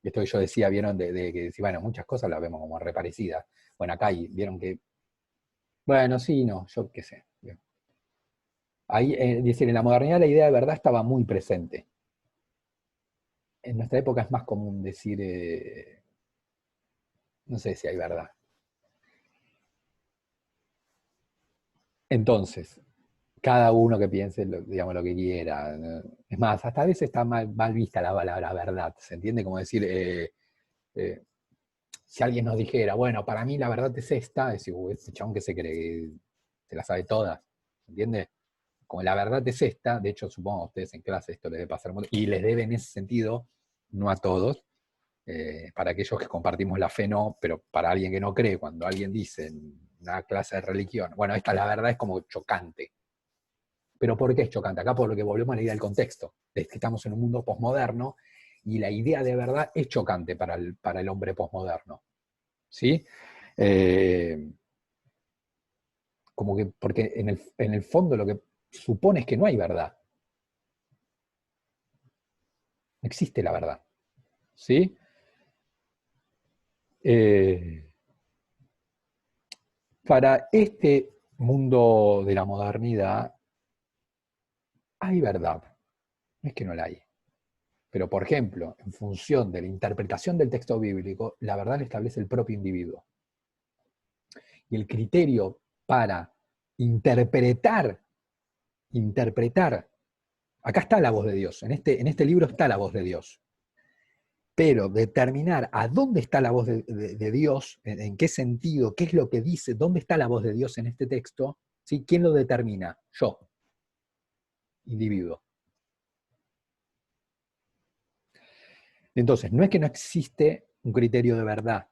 Esto que yo decía, vieron, de que bueno, muchas cosas las vemos como reparecidas. Bueno, acá vieron que, bueno, sí, no, yo qué sé. Ahí, decir, en la modernidad la idea de verdad estaba muy presente. En nuestra época es más común decir, no sé si hay verdad. Entonces, cada uno que piense, digamos, lo que quiera. ¿No? Es más, hasta a veces está mal vista la palabra verdad. ¿Se entiende? Como decir, eh, si alguien nos dijera, bueno, para mí la verdad es esta, decir, este chabón que se cree que se la sabe todas. ¿Se entiende? Como la verdad es esta, de hecho, supongo a ustedes en clase esto les debe pasar mucho, y les debe en ese sentido, no a todos, para aquellos que compartimos la fe no, pero para alguien que no cree, cuando alguien dice en una clase de religión, bueno, esta la verdad es como chocante. ¿Pero por qué es chocante? Acá porque volvemos a la idea del contexto. Es que estamos en un mundo posmoderno y la idea de verdad es chocante para el hombre posmoderno. ¿Sí? Eh, Como que, porque en el fondo lo que supone es que no hay verdad. No existe la verdad. ¿Sí? Eh, para este mundo de la modernidad hay verdad. No es que no la hay. Pero, por ejemplo, en función de la interpretación del texto bíblico, la verdad la establece el propio individuo. Y el criterio para interpretar, acá está la voz de Dios, en este libro está la voz de Dios. Pero determinar a dónde está la voz de Dios, en qué sentido, qué es lo que dice, dónde está la voz de Dios en este texto, ¿sí? ¿Quién lo determina? Yo, individuo. Entonces, no es que no existe un criterio de verdad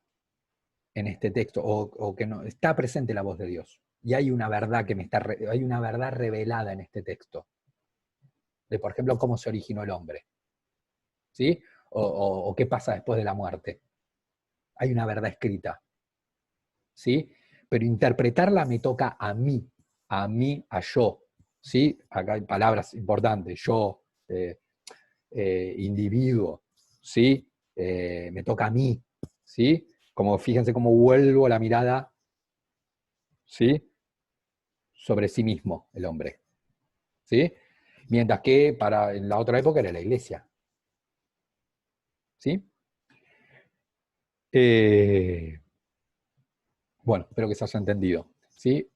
en este texto, o que no está presente la voz de Dios. Y hay una verdad hay una verdad revelada en este texto, de por ejemplo cómo se originó el hombre, ¿sí? O qué pasa después de la muerte. Hay una verdad escrita, ¿sí? Pero interpretarla me toca a yo, ¿sí? Acá hay palabras importantes, yo, individuo, ¿sí? Me toca a mí, ¿sí? Como fíjense cómo vuelvo la mirada, ¿sí? Sobre sí mismo, el hombre, ¿sí? Mientras que en la otra época era la iglesia, ¿sí? Bueno, espero que se haya entendido. ¿sí?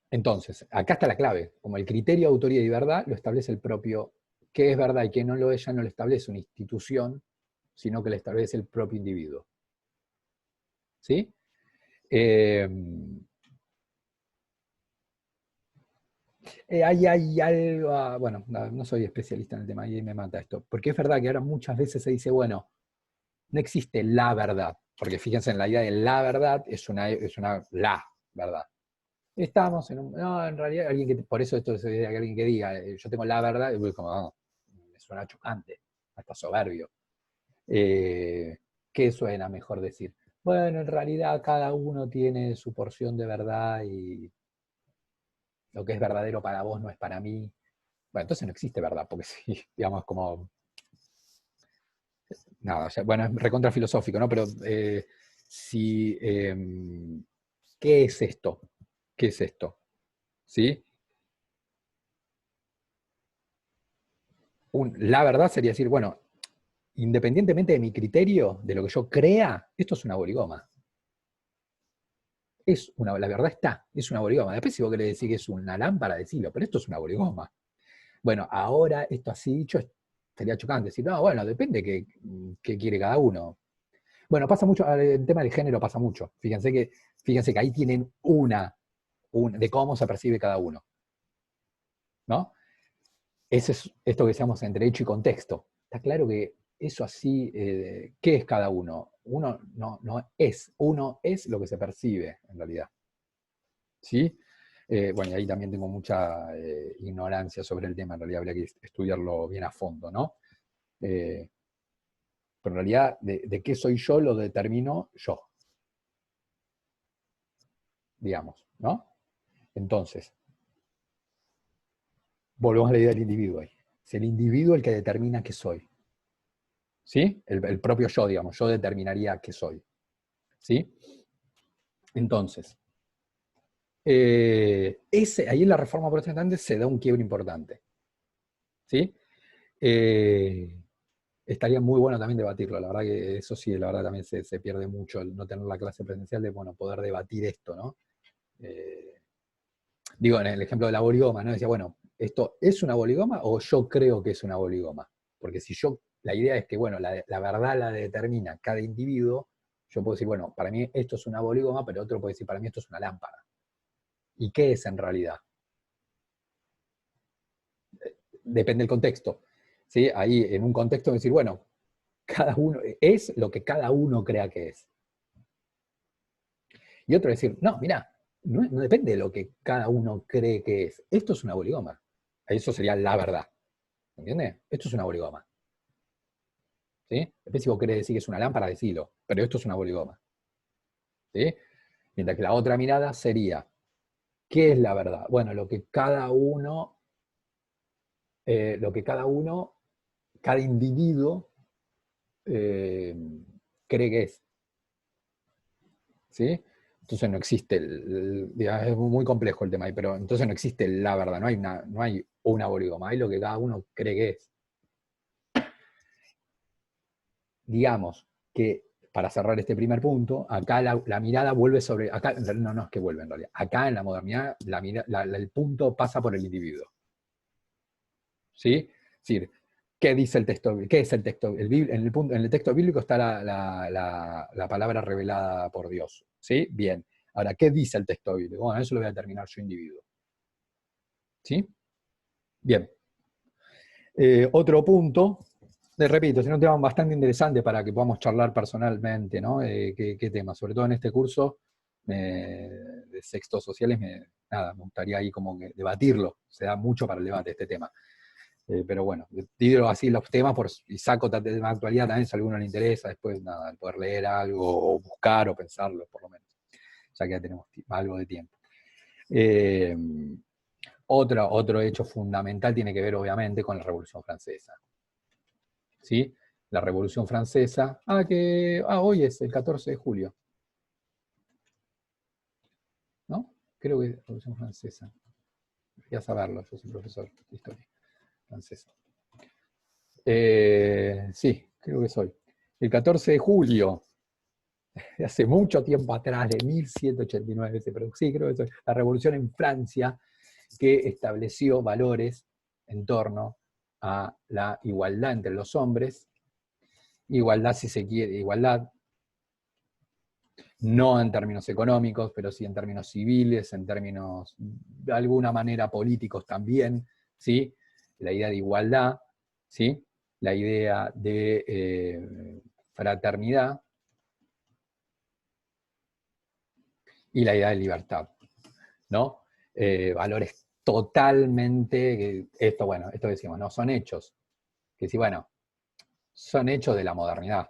Entonces, acá está la clave. Como el criterio de autoría y verdad lo establece el propio, qué es verdad y qué no lo es, ya no lo establece una institución, sino que lo establece el propio individuo. ¿Sí? Eh, hay algo, bueno, no soy especialista en el tema y me mata esto, porque es verdad que ahora muchas veces se dice, bueno, no existe la verdad, porque fíjense en la idea de la verdad, es una la verdad. Estamos en un, no, en realidad, alguien que, por eso esto es de alguien que diga, yo tengo la verdad, y voy como, me suena chocante, hasta soberbio. ¿Qué suena mejor decir? Bueno, en realidad cada uno tiene su porción de verdad y lo que es verdadero para vos no es para mí. Bueno, entonces no existe verdad, porque si, digamos, como, nada, o sea, bueno, es recontra filosófico, ¿no? Pero si, ¿qué es esto? ¿Qué es esto? ¿Sí? La verdad sería decir, bueno, independientemente de mi criterio, de lo que yo crea, esto es una borigoma. La verdad está, es una borigoma. Después si vos querés decir que es una lámpara, decilo, pero esto es una borigoma. Bueno, ahora esto así dicho sería chocante. Decir, no, bueno, depende qué quiere cada uno. Bueno, pasa mucho, el tema del género pasa mucho. Fíjense que ahí tienen de cómo se percibe cada uno. ¿No? Ese es esto que decíamos entre hecho y contexto. Está claro que eso así, ¿qué es cada uno? Uno es lo que se percibe en realidad. ¿Sí? Bueno, y ahí también tengo mucha ignorancia sobre el tema, en realidad habría que estudiarlo bien a fondo, ¿no? Eh, pero en realidad, de qué soy yo lo determino yo, digamos, ¿no? Entonces, volvemos a la idea del individuo ahí. Es el individuo el que determina qué soy. ¿Sí? El propio yo, digamos, yo determinaría qué soy. ¿Sí? Entonces, ahí en la Reforma Protestante se da un quiebre importante. ¿Sí? Eh, estaría muy bueno también debatirlo, la verdad que eso sí, la verdad también se pierde mucho el no tener la clase presencial de, bueno, poder debatir esto, ¿no? Eh, digo, en el ejemplo de la boligoma, ¿no? Decía, bueno, ¿esto es una boligoma o yo creo que es una boligoma? Porque si la idea es que, bueno, la verdad la determina cada individuo, yo puedo decir, bueno, para mí esto es una boligoma, pero otro puede decir, para mí esto es una lámpara. ¿Y qué es en realidad? Depende del contexto. ¿Sí? Ahí, en un contexto, decir, bueno, cada uno es lo que cada uno crea que es. Y otro decir, no, mira, no depende de lo que cada uno cree que es. Esto es una boligoma. Eso sería la verdad. ¿Entiendes? Esto es una boligoma. ¿Sí? Después si vos querés decir que es una lámpara, decilo. Pero esto es una boligoma. ¿Sí? Mientras que la otra mirada sería, ¿qué es la verdad? Bueno, lo que cada individuo eh, cree que es. ¿Sí? Entonces no existe, digamos, es muy complejo el tema ahí, pero entonces no existe la verdad, no hay una boligoma, hay lo que cada uno cree que es. Digamos que, para cerrar este primer punto, acá la mirada vuelve sobre, acá no es que vuelve en realidad, acá en la modernidad el punto pasa por el individuo. ¿Sí? Es decir, ¿qué dice el texto? ¿Qué es el texto? En el texto bíblico está la palabra revelada por Dios. ¿Sí? Bien. Ahora, ¿qué dice el texto bíblico? Bueno, eso lo voy a determinar yo individuo. ¿Sí? Bien. Otro punto, repito, es un tema bastante interesante para que podamos charlar personalmente, ¿no? ¿Qué tema? Sobre todo en este curso de sextos sociales, me gustaría ahí como que debatirlo. Se da mucho para el debate este tema. Pero bueno, digo así los temas y saco de la actualidad también si a alguno le interesa, después nada, poder leer algo o buscar o pensarlo por lo menos, ya que ya tenemos algo de tiempo. Eh, otro hecho fundamental tiene que ver obviamente con la Revolución Francesa. ¿Sí? La Revolución Francesa, hoy es el 14 de julio, ¿no? Creo que es la Revolución Francesa. Debería saberlo, yo soy profesor de historia francesa. Sí, creo que soy. El 14 de julio hace mucho tiempo atrás, de 1789 se produjo, sí, creo que es la revolución en Francia, que estableció valores en torno a la igualdad entre los hombres, igualdad si se quiere, igualdad no en términos económicos, pero sí en términos civiles, en términos de alguna manera políticos también, ¿sí? La idea de igualdad, ¿sí? La idea de fraternidad y la idea de libertad, ¿no? Valores totalmente, esto, bueno, esto decimos, no, son hechos, que sí, bueno, son hechos de la modernidad.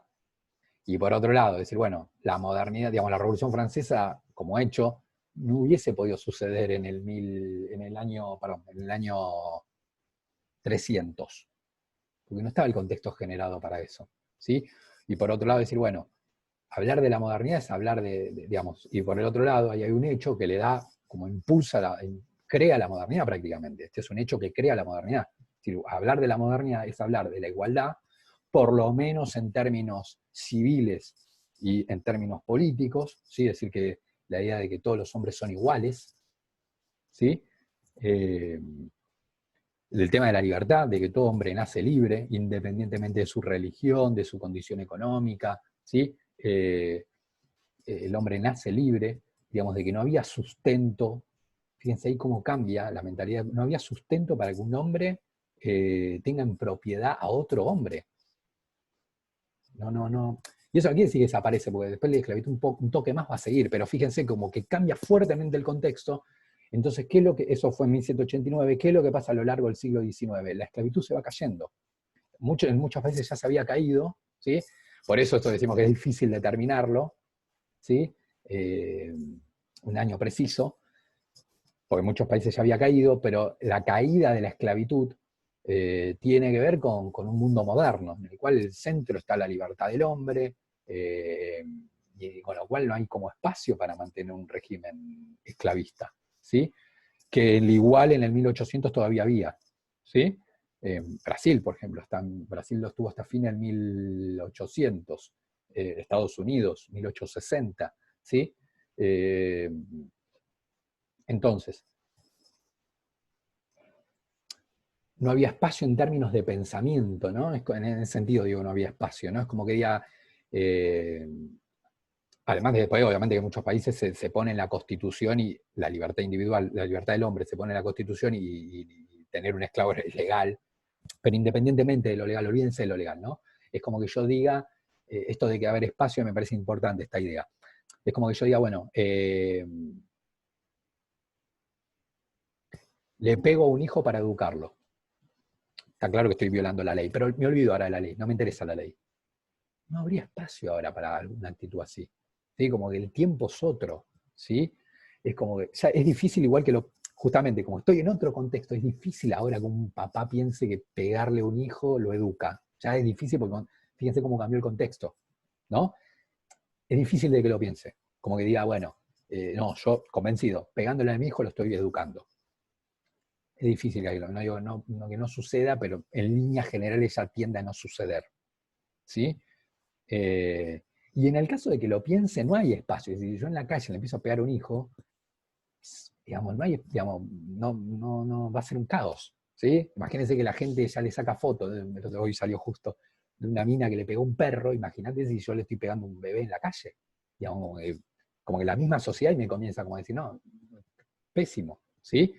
Y por otro lado, decir, bueno, la modernidad, digamos, la Revolución Francesa como hecho, no hubiese podido suceder en el año, perdón, en el año 300, porque no estaba el contexto generado para eso, ¿sí? Y por otro lado, decir, bueno, hablar de la modernidad es hablar digamos, y por el otro lado, ahí hay un hecho que le da, como impulsa, crea la modernidad prácticamente. Este es un hecho que crea la modernidad. Es decir, hablar de la modernidad es hablar de la igualdad, por lo menos en términos civiles y en términos políticos, ¿sí? Es decir, que la idea de que todos los hombres son iguales, ¿sí? Del tema de la libertad, de que todo hombre nace libre, independientemente de su religión, de su condición económica, ¿sí? El hombre nace libre, digamos, de que no había sustento, fíjense ahí cómo cambia la mentalidad, no había sustento para que un hombre tenga en propiedad a otro hombre. No, no, no. Y eso no quiere decir que desaparece, porque después la esclavitud un toque más va a seguir, pero fíjense como que cambia fuertemente el contexto. Entonces, ¿qué es lo que, eso fue en 1789, qué es lo que pasa a lo largo del siglo XIX? La esclavitud se va cayendo. En muchos países ya se había caído, ¿sí? Por eso esto decimos que es difícil determinarlo, ¿sí? Un año preciso, porque en muchos países ya había caído, pero la caída de la esclavitud tiene que ver con un mundo moderno, en el cual el centro está la libertad del hombre, y con lo cual no hay como espacio para mantener un régimen esclavista, ¿sí? Que el igual en el 1800 todavía había, ¿sí? Brasil, por ejemplo, Brasil lo estuvo hasta fin del 1800, Estados Unidos, 1860, ¿sí? Eh, entonces, no había espacio en términos de pensamiento, ¿no? En ese sentido digo, no había espacio, ¿no? Es como que diga, eh, además de después, obviamente que en muchos países se pone en la Constitución y la libertad individual, la libertad del hombre se pone en la Constitución y tener un esclavo es legal, pero independientemente de lo legal, olvídense de lo legal, ¿no? Es como que yo diga, esto de que haber espacio me parece importante, esta idea. Es como que yo diga, bueno, le pego a un hijo para educarlo. Está claro que estoy violando la ley, pero me olvido ahora de la ley, no me interesa la ley. No habría espacio ahora para alguna actitud así. ¿Sí? Como que el tiempo es otro, ¿sí? Es como que, ya es difícil igual que justamente como estoy en otro contexto, es difícil ahora que un papá piense que pegarle a un hijo lo educa. Ya es difícil porque fíjense cómo cambió el contexto, ¿no? Es difícil de que lo piense. Como que diga, bueno, no, yo convencido, pegándole a mi hijo lo estoy educando. Es difícil que, no digo que no suceda, pero en líneas generales ya tiende a no suceder, ¿sí? Y en el caso de que lo piense, no hay espacio. Es decir, yo en la calle le empiezo a pegar a un hijo, digamos, no hay, digamos, no va a ser un caos, ¿sí? Imagínense que la gente ya le saca fotos, hoy salió justo, de una mina que le pegó un perro, imagínate si yo le estoy pegando a un bebé en la calle. Digamos, como que la misma sociedad y me comienza como a decir, no, pésimo, ¿sí?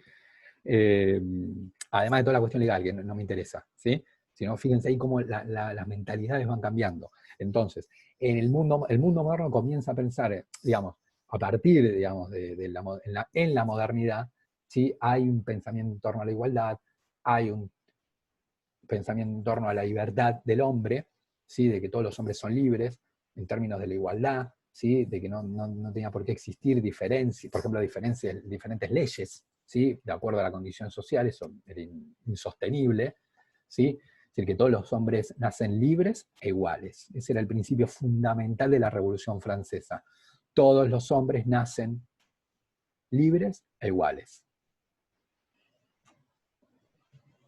Eh, Además de toda la cuestión legal, que no me interesa, ¿sí? Sino fíjense ahí cómo las mentalidades van cambiando. Entonces, el mundo moderno comienza a pensar, digamos, a partir, digamos, en la modernidad, ¿sí? Hay un pensamiento en torno a la igualdad, hay un pensamiento en torno a la libertad del hombre, ¿sí? De que todos los hombres son libres en términos de la igualdad, ¿sí? De que no tenía por qué existir diferencias, por ejemplo, diferentes leyes, ¿sí? De acuerdo a la condición social, eso era insostenible, ¿sí? Es decir, que todos los hombres nacen libres e iguales. Ese era el principio fundamental de la Revolución Francesa. Todos los hombres nacen libres e iguales.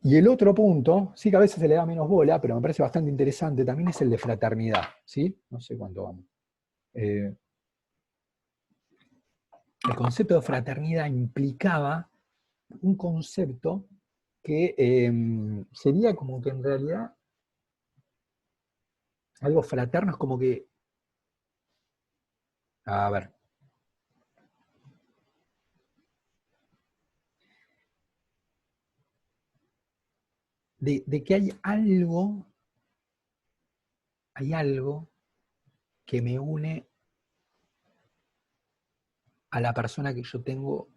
Y el otro punto, sí que a veces se le da menos bola, pero me parece bastante interesante, también es el de fraternidad, ¿sí? No sé cuánto vamos. el concepto de fraternidad implicaba un concepto que sería como que en realidad algo fraterno es como que, a ver, de que hay algo que me une a la persona que yo tengo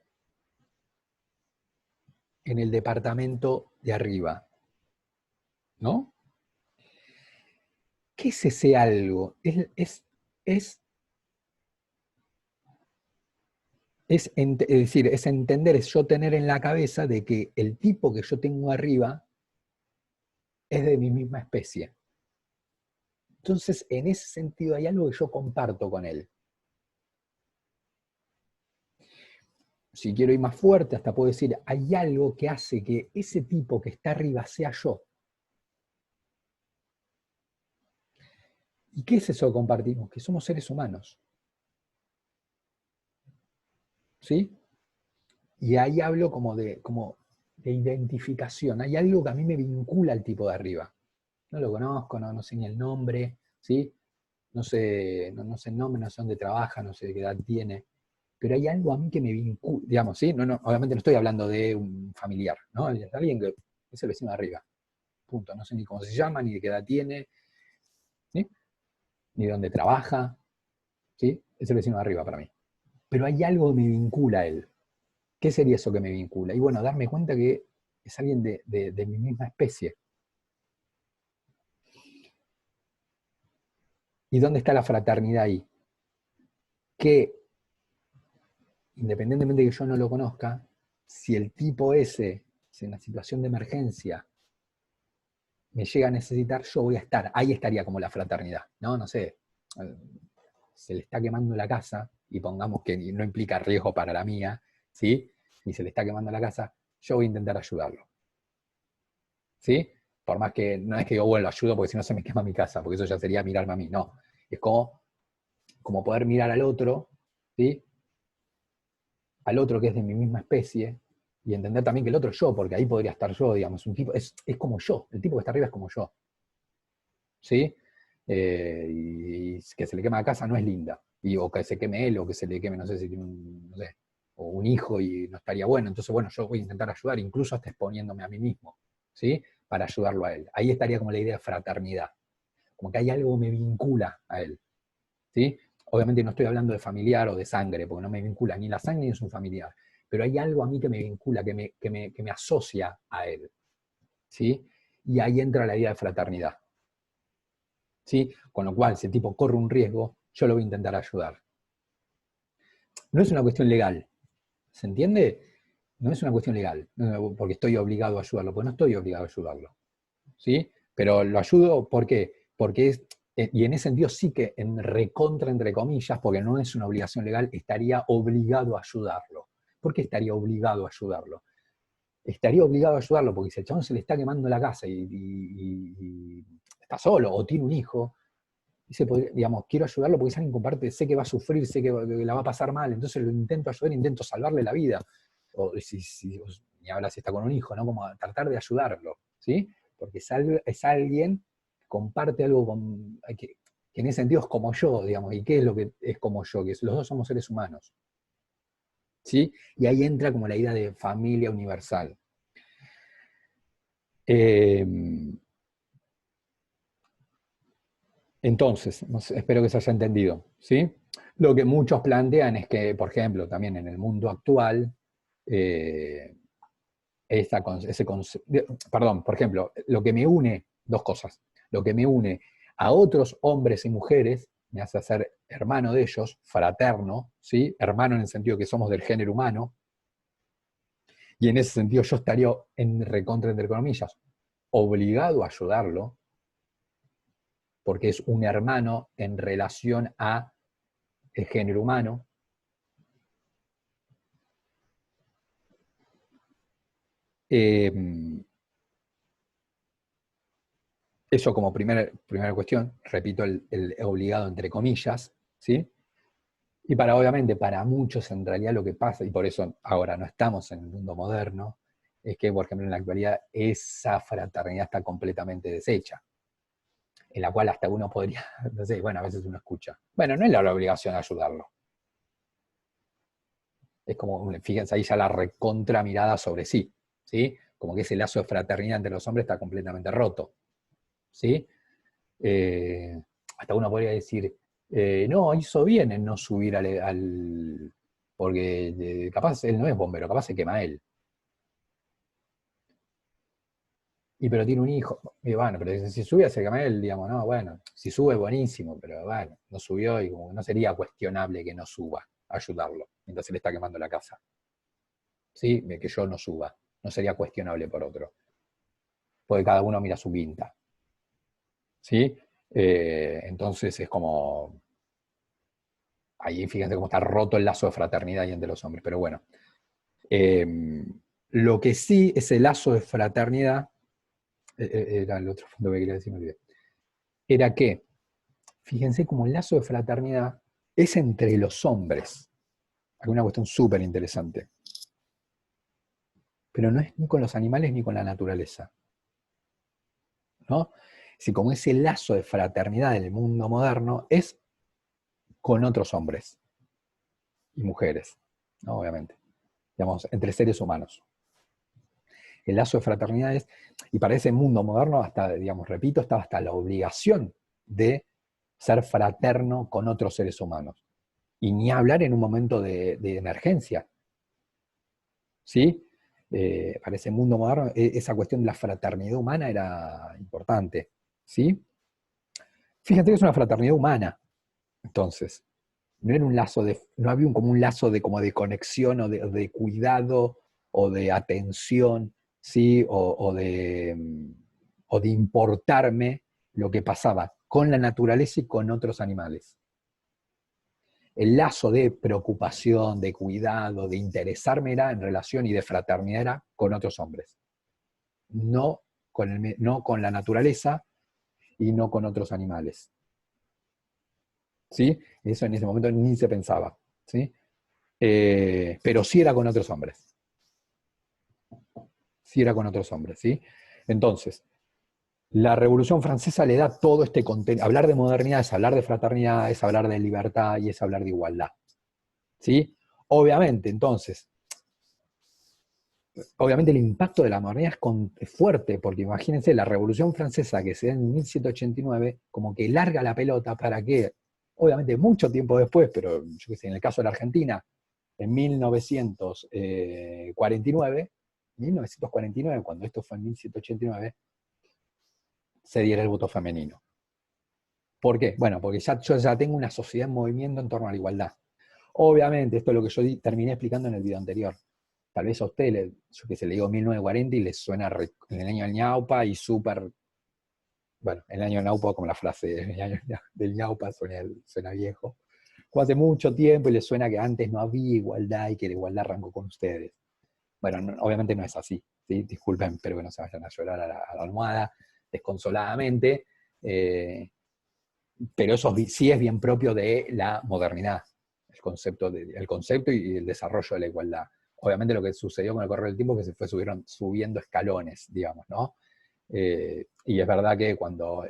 en el departamento de arriba, ¿no? ¿Qué es ese algo? Es, es decir, es entender, es yo tener en la cabeza de que el tipo que yo tengo arriba es de mi misma especie. Entonces, en ese sentido, hay algo que yo comparto con él. Si quiero ir más fuerte, hasta puedo decir, hay algo que hace que ese tipo que está arriba sea yo. ¿Y qué es eso que compartimos? Que somos seres humanos. ¿Sí? Y ahí hablo como de identificación. Hay algo que a mí me vincula al tipo de arriba. No lo conozco, no sé ni el nombre, ¿sí? No sé el nombre, no sé dónde trabaja, no sé de qué edad tiene. Pero hay algo a mí que me vincula, digamos, ¿sí? Obviamente no estoy hablando de un familiar, ¿no? Es alguien que es el vecino de arriba. Punto. No sé ni cómo se llama, ni de qué edad tiene, ¿sí? Ni de dónde trabaja, ¿sí? Es el vecino de arriba para mí. Pero hay algo que me vincula a él. ¿Qué sería eso que me vincula? Y bueno, darme cuenta que es alguien de mi misma especie. ¿Y dónde está la fraternidad ahí? Que independientemente de que yo no lo conozca, si el tipo ese, si en la situación de emergencia me llega a necesitar, yo voy a estar. Ahí estaría como la fraternidad, ¿no? No sé, se le está quemando la casa, y pongamos que no implica riesgo para la mía, ¿sí? Y se le está quemando la casa, yo voy a intentar ayudarlo, ¿sí? Por más que no es que yo, bueno, lo ayudo porque si no se me quema mi casa, porque eso ya sería mirarme a mí, no. Es como poder mirar al otro, ¿sí? Al otro que es de mi misma especie, y entender también que el otro es yo, porque ahí podría estar yo, digamos, un tipo, es como yo, el tipo que está arriba es como yo, ¿sí? Y que se le quema la casa no es linda, o que se queme él, o que se le queme, no sé si tiene no sé, o un hijo y no estaría bueno, entonces bueno, yo voy a intentar ayudar, incluso hasta exponiéndome a mí mismo, ¿sí? Para ayudarlo a él. Ahí estaría como la idea de fraternidad, como que hay algo que me vincula a él, ¿sí? Obviamente no estoy hablando de familiar o de sangre, porque no me vincula ni la sangre ni es un familiar, pero hay algo a mí que me vincula, que me asocia a él, ¿sí? Y ahí entra la idea de fraternidad, ¿sí? Con lo cual, si el tipo corre un riesgo, yo lo voy a intentar ayudar. No es una cuestión legal, ¿se entiende? No es una cuestión legal, porque estoy obligado a ayudarlo, porque no estoy obligado a ayudarlo, ¿sí? Pero lo ayudo, ¿por qué? Porque y en ese sentido sí que en recontra, entre comillas, porque no es una obligación legal, estaría obligado a ayudarlo. ¿Por qué estaría obligado a ayudarlo? Estaría obligado a ayudarlo porque si el chabón se le está quemando la casa y está solo o tiene un hijo, dice, digamos, quiero ayudarlo porque es alguien que comparte, sé que va a sufrir, sé que la va a pasar mal, entonces lo intento ayudar, intento salvarle la vida. O ni habla si está con un hijo, ¿no? Como tratar de ayudarlo, ¿sí? Porque es alguien que comparte algo que en ese sentido es como yo, digamos, ¿y qué es lo que es como yo? Los dos somos seres humanos, ¿sí? Y ahí entra como la idea de familia universal. Eh, Entonces, espero que se haya entendido, ¿sí? Lo que muchos plantean es que, por ejemplo, también en el mundo actual, eh, perdón, por ejemplo, lo que me une, dos cosas, lo que me une a otros hombres y mujeres, me hace ser hermano de ellos, fraterno, ¿sí? Hermano en el sentido que somos del género humano, y en ese sentido yo estaría en recontra, entre comillas, obligado a ayudarlo, porque es un hermano en relación a el género humano. Eh, Eso como primera cuestión, repito, el obligado entre comillas, ¿sí? Y obviamente, para muchos en realidad lo que pasa, y por eso ahora no estamos en el mundo moderno, es que, por ejemplo, en la actualidad esa fraternidad está completamente deshecha, en la cual hasta uno podría, no sé, bueno, a veces uno escucha, bueno, no es la obligación de ayudarlo. Es como, fíjense ahí ya la recontra mirada sobre sí, ¿sí? Como que ese lazo de fraternidad entre los hombres está completamente roto, ¿sí? Eh, hasta uno podría decir, no, hizo bien en no subir porque capaz él no es bombero, capaz se quema él. Y pero tiene un hijo, y bueno, pero si sube se quema él, digamos, no, bueno, si sube buenísimo, pero bueno, no subió y como que no sería cuestionable que no suba, ayudarlo, mientras él está quemando la casa. ¿Sí? De que yo no suba, no sería cuestionable por otro, porque cada uno mira su pinta. ¿Sí? Entonces es como, ahí fíjense cómo está roto el lazo de fraternidad ahí entre los hombres, pero bueno. Eh, lo que sí, ese lazo de fraternidad, era el otro punto que quería decir, me olvidé, era que, fíjense como el lazo de fraternidad es entre los hombres. Alguna cuestión súper interesante. Pero no es ni con los animales ni con la naturaleza. ¿No? Si como ese lazo de fraternidad del mundo moderno es con otros hombres y mujeres, ¿no? Obviamente, digamos, entre seres humanos. El lazo de fraternidad es, y para ese mundo moderno, hasta, digamos, repito, estaba hasta la obligación de ser fraterno con otros seres humanos. Y ni hablar en un momento de emergencia, ¿sí? Para ese mundo moderno, esa cuestión de la fraternidad humana era importante, ¿sí? Fíjate que es una fraternidad humana, entonces. No era un lazo no había como un lazo de, como de conexión o de cuidado o de atención, ¿sí? O de importarme lo que pasaba con la naturaleza y con otros animales. El lazo de preocupación, de cuidado, de interesarme era en relación y de fraternidad era con otros hombres, no con la naturaleza y no con otros animales. ¿Sí? Eso en ese momento ni se pensaba. ¿Sí? Pero sí era con otros hombres. Sí era con otros hombres, ¿sí? Entonces, la Revolución Francesa le da todo este contenido. Hablar de modernidad es hablar de fraternidad, es hablar de libertad y es hablar de igualdad, ¿sí? Obviamente, entonces, obviamente el impacto de la modernidad es fuerte, porque imagínense, la Revolución Francesa que se da en 1789, como que larga la pelota para que, obviamente mucho tiempo después, pero yo qué sé, en el caso de la Argentina, en 1949, cuando esto fue en 1789, se diera el voto femenino. ¿Por qué? Bueno, porque yo ya tengo una sociedad en movimiento en torno a la igualdad. Obviamente, esto es lo que yo terminé explicando en el video anterior. Tal vez a usted, yo que sé, le digo 1940 y le suena en el año del ñaupa y súper, bueno, en el año del ñaupa como la frase del ñaupa suena viejo. Como hace mucho tiempo y le suena que antes no había igualdad y que la igualdad arrancó con ustedes. Bueno, obviamente no es así, ¿sí? Disculpen, pero que no se vayan a llorar a la almohada desconsoladamente, pero eso sí es bien propio de la modernidad, el concepto y el desarrollo de la igualdad. Obviamente lo que sucedió con el correr del tiempo es que se fue subiendo escalones, digamos, ¿no? Y es verdad que cuando,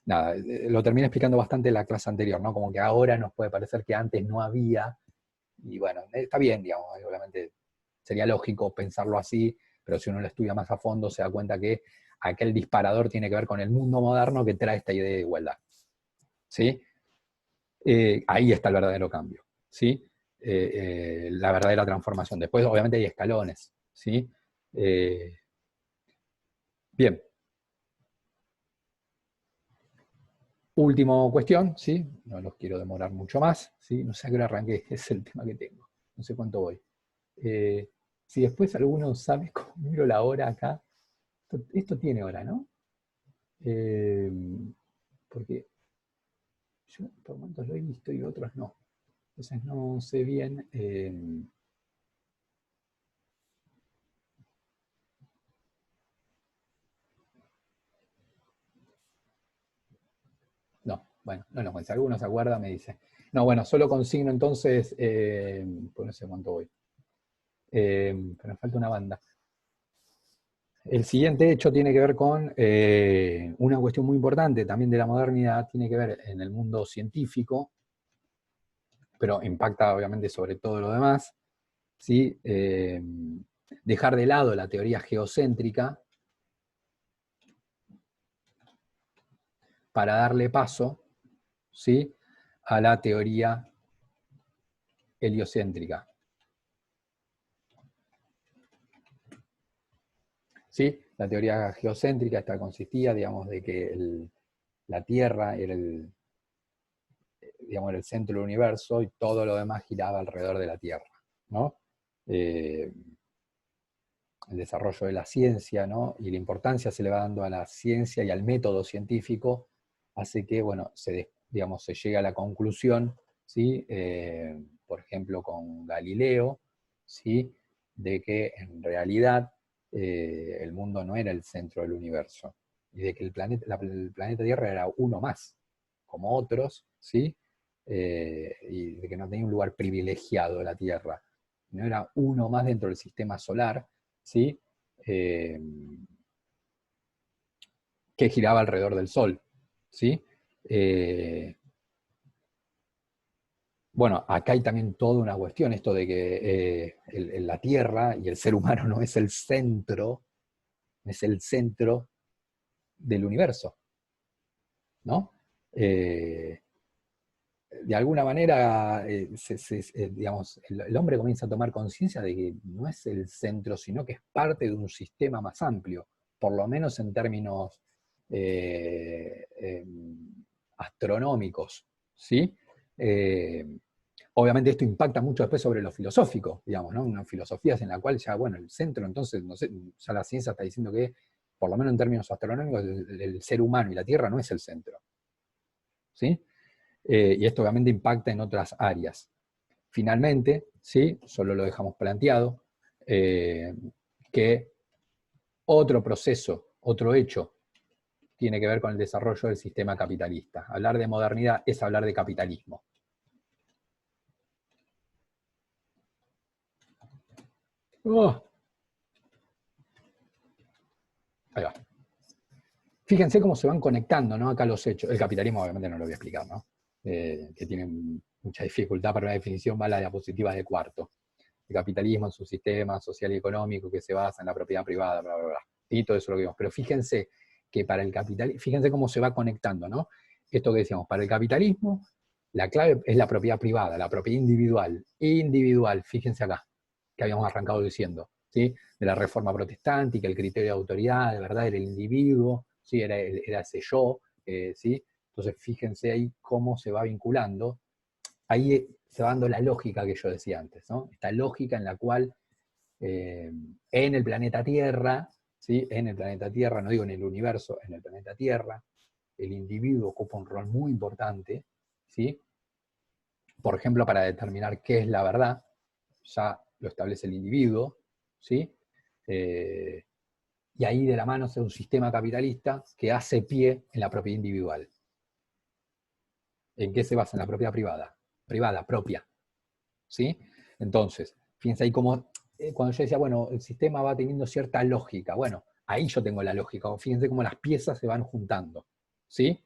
nada, lo terminé explicando bastante en la clase anterior, ¿no? Como que ahora nos puede parecer que antes no había, y bueno, está bien, digamos, obviamente sería lógico pensarlo así, pero si uno lo estudia más a fondo se da cuenta que aquel disparador tiene que ver con el mundo moderno que trae esta idea de igualdad. ¿Sí? Ahí está el verdadero cambio. ¿Sí? La verdadera transformación. Después, obviamente, hay escalones. ¿Sí? Eh, bien. Última cuestión, ¿sí? No los quiero demorar mucho más. ¿Sí? No sé a qué hora arranqué, es el tema que tengo. No sé cuánto voy. Eh, si después alguno sabe cómo miro la hora acá, esto tiene hora, ¿no? Eh, porque yo por momentos lo he visto y otros no. Entonces no sé bien. No. Bueno, no lo cuento. Si alguno se acuerda, me dice. No, bueno, solo consigno entonces, pues no sé cuánto voy. Pero me falta una banda. El siguiente hecho tiene que ver con una cuestión muy importante también de la modernidad, tiene que ver en el mundo científico, pero impacta obviamente sobre todo lo demás, ¿sí? Dejar de lado la teoría geocéntrica para darle paso, ¿sí?, a la teoría heliocéntrica. ¿Sí? La teoría geocéntrica esta consistía, digamos, de que la Tierra era digamos, era el centro del universo y todo lo demás giraba alrededor de la Tierra, ¿no? El desarrollo de la ciencia, ¿no?, y la importancia se le va dando a la ciencia y al método científico, hace que, bueno, digamos, se llegue a la conclusión, ¿sí? Por ejemplo, con Galileo, ¿sí?, de que en realidad el mundo no era el centro del universo, y de que el planeta Tierra era uno más, como otros, ¿sí? Y de que no tenía un lugar privilegiado la Tierra, no era uno más dentro del sistema solar, ¿sí? Que giraba alrededor del Sol, ¿sí? Bueno, acá hay también toda una cuestión, esto de que la Tierra y el ser humano no es el centro del universo, ¿no? De alguna manera, digamos, el hombre comienza a tomar conciencia de que no es el centro, sino que es parte de un sistema más amplio, por lo menos en términos eh, eh, astronómicos, ¿sí? Eh, Obviamente esto impacta mucho después sobre lo filosófico, digamos, ¿no? Unas filosofías en la cual ya, bueno, el centro, entonces, no sé, ya la ciencia está diciendo que, por lo menos en términos astronómicos, el ser humano y la Tierra no es el centro, ¿sí? Y esto obviamente impacta en otras áreas. Finalmente, ¿sí?, solo lo dejamos planteado, que otro proceso, otro hecho, tiene que ver con el desarrollo del sistema capitalista. Hablar de modernidad es hablar de capitalismo. Oh, ahí va. Fíjense cómo se van conectando, ¿no?, acá los hechos. El capitalismo obviamente no lo voy a explicar, ¿no? Que tiene mucha dificultad para una definición, va a la diapositiva de cuarto. El capitalismo es un sistema social y económico que se basa en la propiedad privada, bla, bla, bla. Y todo eso lo que vimos. Pero fíjense que para el capitalismo, fíjense cómo se va conectando, ¿no? Esto que decíamos, para el capitalismo, la clave es la propiedad privada, la propiedad individual. Individual, fíjense acá, que habíamos arrancado diciendo, ¿sí? De la reforma protestante y que el criterio de autoridad, de verdad, era el individuo, ¿sí? Era ese yo, ¿sí? Entonces, fíjense ahí cómo se va vinculando. Ahí se va dando la lógica que yo decía antes, ¿no? Esta lógica en la cual en el planeta Tierra, ¿sí?, en el planeta Tierra, no digo en el universo, en el planeta Tierra, el individuo ocupa un rol muy importante, ¿sí? Por ejemplo, para determinar qué es la verdad, ya lo establece el individuo, ¿sí? Y ahí de la mano se un sistema capitalista que hace pie en la propiedad individual. ¿En qué se basa? En la propiedad privada, propia, ¿sí? Entonces, fíjense ahí cómo, cuando yo decía, bueno, el sistema va teniendo cierta lógica, bueno, ahí yo tengo la lógica, fíjense cómo las piezas se van juntando, ¿sí?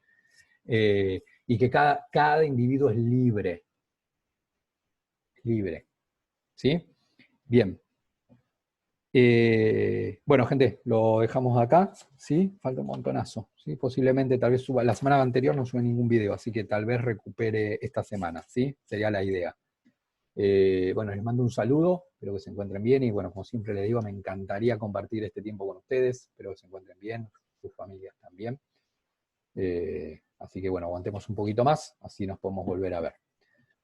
Y que cada individuo es libre, ¿sí? Bien. Bueno, gente, lo dejamos acá, ¿sí? Falta un montonazo, ¿sí? Posiblemente tal vez suba, la semana anterior no sube ningún video, así que tal vez recupere esta semana, ¿sí? Sería la idea. Bueno, les mando un saludo, espero que se encuentren bien y bueno, como siempre les digo, me encantaría compartir este tiempo con ustedes, espero que se encuentren bien, sus familias también. Así que bueno, aguantemos un poquito más, así nos podemos volver a ver.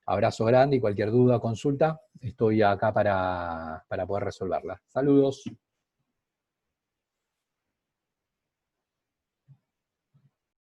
Abrazo grande y cualquier duda o consulta, estoy acá para poder resolverla. Saludos.